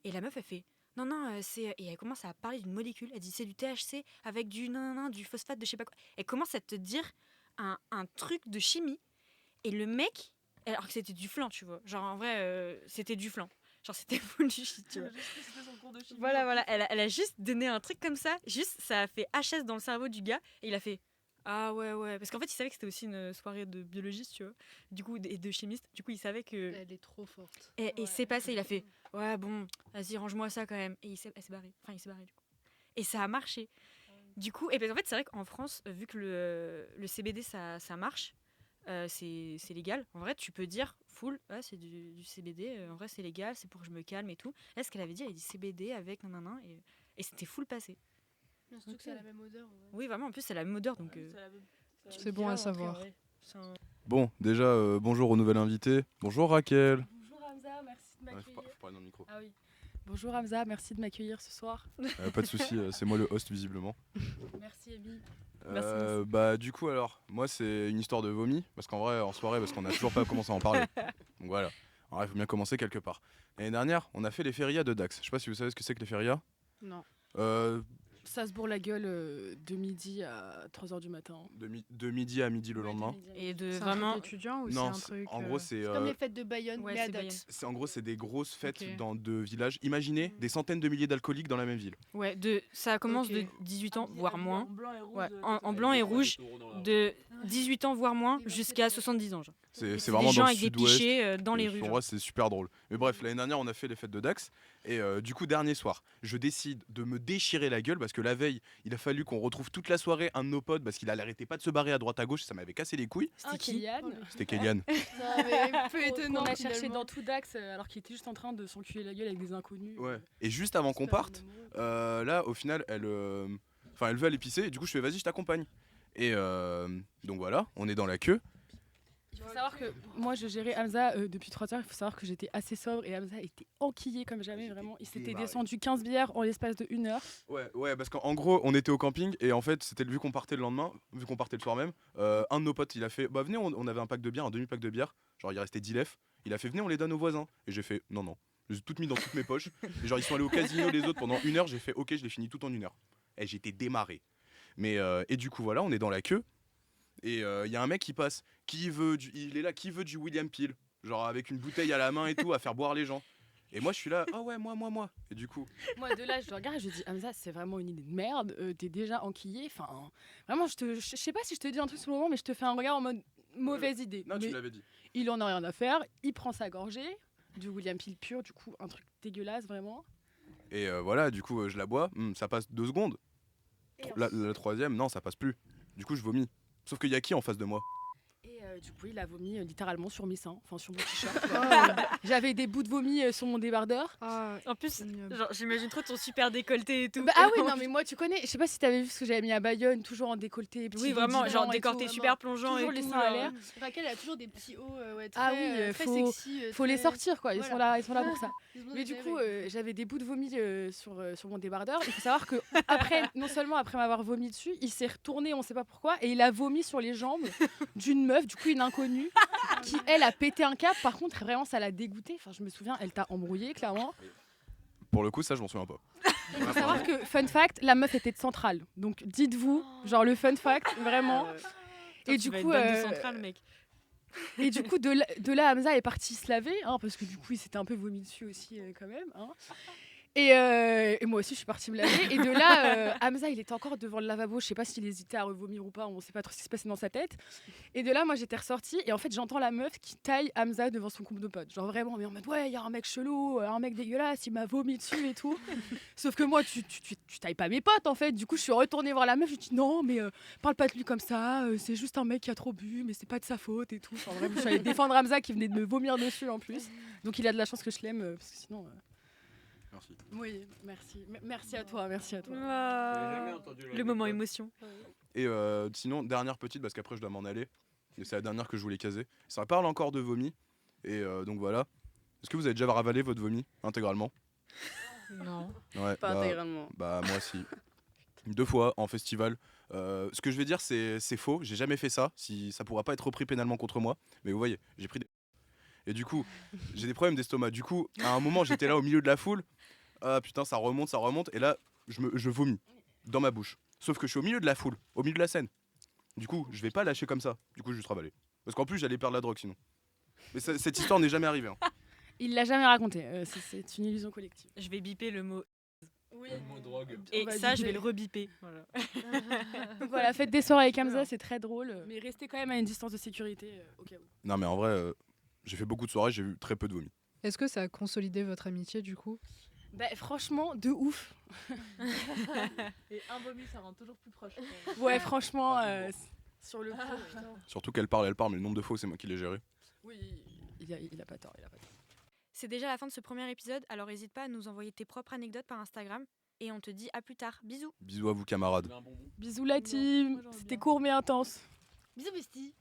Et la meuf, elle fait non, c'est. Et elle commence à parler d'une molécule. Elle dit c'est du THC avec du du phosphate de je sais pas quoi. Elle commence à te dire un truc de chimie. Et le mec, alors que c'était du flan, tu vois. Genre en vrai, c'était du flan. Genre c'était full du shit, tu vois. Voilà. Elle a juste donné un truc comme ça. Juste, ça a fait HS dans le cerveau du gars. Et il a fait ah ouais. Parce qu'en fait, il savait que c'était aussi une soirée de biologistes, tu vois. Du coup, et de chimistes. Du coup, il savait que. Elle est trop forte. Et c'est passé. Il a fait ouais, bon, vas-y, range-moi ça quand même. Et il s'est barré. Enfin, il s'est barré, du coup. Et ça a marché. Du coup, et en fait, c'est vrai qu'en France, vu que le CBD, ça marche. C'est légal. En vrai, tu peux dire full, c'est du CBD. En vrai, c'est légal, c'est pour que je me calme et tout. Là, ce qu'elle avait dit, elle a dit CBD avec nanana et c'était full passé. Surtout que c'est la même odeur. Oui, vraiment. En plus, c'est la même odeur, donc. C'est bon à savoir. Bon, déjà, bonjour au nouvel invité. Bonjour Raquel. Bonjour Hamza, merci de Ouais, m'accueillir. faut parler dans le micro. Ah oui. Bonjour Hamza, merci de m'accueillir ce soir. Pas de souci, c'est moi le host visiblement. Merci Amy. Bah du coup alors, moi c'est une histoire de vomi, parce qu'en vrai en soirée, parce qu'on a toujours pas commencé à en parler. Donc voilà, en vrai il faut bien commencer quelque part. L'année dernière, on a fait les férias de Dax. Je sais pas si vous savez ce que c'est que les férias. Non. Euh, Ça se bourre la gueule de midi à 3h du matin. de midi à midi le lendemain. Et de C'est vraiment. un truc étudiant ou Non, c'est un truc. en gros c'est Comme les fêtes de Bayonne, Ouais, mais à c'est Bayonne. Dax. en gros c'est des grosses fêtes Ok. dans deux villages. Imaginez des centaines de milliers d'alcooliques dans la même ville. Ouais, ça commence Ok. de 18 ans, voire moins. En blanc et rouge. Ouais, comme en ça. blanc et rouge, de 18 ans, voire moins, jusqu'à 70 ans. Genre. C'est C'est vraiment des gens dans le avec des sud-ouest. pichets dans les Et rues. Pour genre. moi, c'est super drôle. Mais bref, l'année dernière, on a fait les fêtes de Dax. Et du coup, dernier soir, je décide de me déchirer la gueule parce que la veille, il a fallu qu'on retrouve toute la soirée un de nos potes parce qu'il n'arrêtait pas de se barrer à droite à gauche. Ça m'avait cassé les couilles. C'était qui C'était Kélian. Ça, mais peu étonnant. On a cherché finalement. dans tout Dax alors qu'il était juste en train de s'enculer la gueule avec des inconnus. Ouais. Et juste avant qu'on Super parte, amoureux. là, au final, elle veut aller pisser. Et du coup, je fais vas-y, je t'accompagne. Et donc voilà, on est dans la queue. Il faut savoir que moi je gérais Hamza depuis 3 heures. Il faut savoir que j'étais assez sobre et Hamza était enquillé comme jamais. Vraiment, il s'était démarré. descendu 15 bières en l'espace de 1 heure. Ouais, parce qu'en gros, on était au camping et en fait, c'était vu qu'on partait le lendemain, vu qu'on partait le soir même, un de nos potes, il a fait bah venez, on avait un pack de bière, un demi-pack de bière, genre il restait 10 lef, il a fait venez, on les donne aux voisins. Et j'ai fait non, je les ai toutes mis dans toutes mes poches. Et genre ils sont allés au casino les autres pendant 1 heure, j'ai fait ok, je les finis tout en 1 heure. Et j'étais démarré. Mais et du coup voilà, on est dans la queue et il y a un mec qui passe, il est là, qui veut du William Peel, genre avec une bouteille à la main et tout, à faire boire les gens. Et moi je suis là, ah ouais, moi. Et du coup, Moi de là je le regarde et je dis Hamza c'est vraiment une idée de merde. T'es déjà enquillé. Enfin vraiment je sais pas si je te dis un truc sur le moment mais je te fais un regard en mode mauvaise idée. non, Mais tu l'avais dit. il en a rien à faire. Il prend sa gorgée du William Peel pur. Du coup un truc dégueulasse vraiment. Et voilà, du coup je la bois, ça passe 2 secondes. La troisième, non, ça passe plus. Du coup, je vomis. Sauf qu'il y a qui en face de moi? Et du coup, il a vomi littéralement sur mes seins, enfin sur mon t-shirt. quoi. J'avais des bouts de vomi sur mon débardeur. Ah, En plus, ignoble. genre, j'imagine trop ton super décolleté et tout. Ah oui, non mais moi tu connais, je sais pas si t'avais vu ce que j'avais mis à Bayonne, toujours en décolleté. petit Oui, vraiment, body genre blanc et décolleté tout, super plongeant toujours et les tout, seins à genre. l'air. Raquel a toujours des petits hauts très, Ah oui, très faut- sexy. Faut les très- sortir quoi, Voilà. ils sont là pour ça. Ils ont besoin Mais d'être du coup, aérés. j'avais des bouts de vomi sur mon débardeur. Il faut savoir que après, non seulement après m'avoir vomi dessus, il s'est retourné, on sait pas pourquoi, et il a vomi sur les jambes d'une meuf, du coup une inconnue, qui elle a pété un câble. Par contre, vraiment, ça l'a dégoûté. Enfin, je me souviens, elle t'a embrouillé clairement. Pour le coup, ça, je m'en souviens pas. Il faut savoir que fun fact, la meuf était de Centrale. Donc dites-vous, genre le fun fact, vraiment. Putain, Et tu du vas être coup, bonne de centrale, mec. Et du coup, de là, Hamza est parti se laver, hein, parce que du coup, il s'était un peu vomi dessus aussi, quand même. Hein. Et moi aussi, je suis partie me laver. Et de là, Hamza, il était encore devant le lavabo. Je sais pas s'il hésitait à revomir ou pas. On sait pas trop ce qui se passait dans sa tête. Et de là, moi, j'étais ressortie. Et en fait, j'entends la meuf qui taille Hamza devant son couple de potes. Genre vraiment, mais en mode, ouais, il y a un mec chelou, un mec dégueulasse, il m'a vomi dessus et tout. Sauf que moi, tu tailles pas mes potes, en fait. Du coup, je suis retournée voir la meuf. Je lui dis, non, mais parle pas de lui comme ça. C'est juste un mec qui a trop bu, mais c'est pas de sa faute et tout. Enfin, vraiment, je suis allée défendre Hamza qui venait de me vomir dessus en plus. Donc, il a de la chance que je l'aime, parce que sinon. Merci. Oui, merci. Merci à toi, merci à toi. Le moment émotion. Et sinon, dernière petite, parce qu'après je dois m'en aller. Et c'est la dernière que je voulais caser. Ça parle encore de vomi. Et donc voilà. Est-ce que vous avez déjà ravalé votre vomi intégralement? Non. Ouais, Pas intégralement. Bah moi si. 2 fois en festival. Ce que je vais dire c'est faux. J'ai jamais fait ça. Si ça pourra pas être repris pénalement contre moi. Mais vous voyez, j'ai pris des... Et du coup, j'ai des problèmes d'estomac. Du coup, à un moment, j'étais là au milieu de la foule. Ah putain, ça remonte. Et là, je vomis dans ma bouche. Sauf que je suis au milieu de la foule, au milieu de la scène. Du coup, je vais pas lâcher comme ça. Du coup, je vais juste ravaler. Parce qu'en plus, j'allais perdre la drogue sinon. Mais cette histoire n'est jamais arrivée. Hein. Il l'a jamais raconté, c'est une illusion collective. Je vais biper le mot. Oui. drogue. Et On va ça, je vais biper. le rebiper. Voilà. Donc voilà, faites des soirées avec Hamza, c'est très drôle. Mais restez quand même à une distance de sécurité au cas où. Non, mais en vrai, j'ai fait beaucoup de soirées, j'ai eu très peu de vomi. Est-ce que ça a consolidé votre amitié du coup? Bah, franchement, de ouf. Et un vomi, ça rend toujours plus proche. Ouais, franchement, sur le coup. Surtout qu'elle parle, mais le nombre de fois, c'est moi qui l'ai géré. Oui, il a pas tort, il a pas tort. C'est déjà la fin de ce premier épisode, alors n'hésite pas à nous envoyer tes propres anecdotes par Instagram. Et on te dit à plus tard. Bisous. Bisous à vous, camarades. Bisous la team, moi, j'en c'était reviens. court mais intense. Bisous, bestie.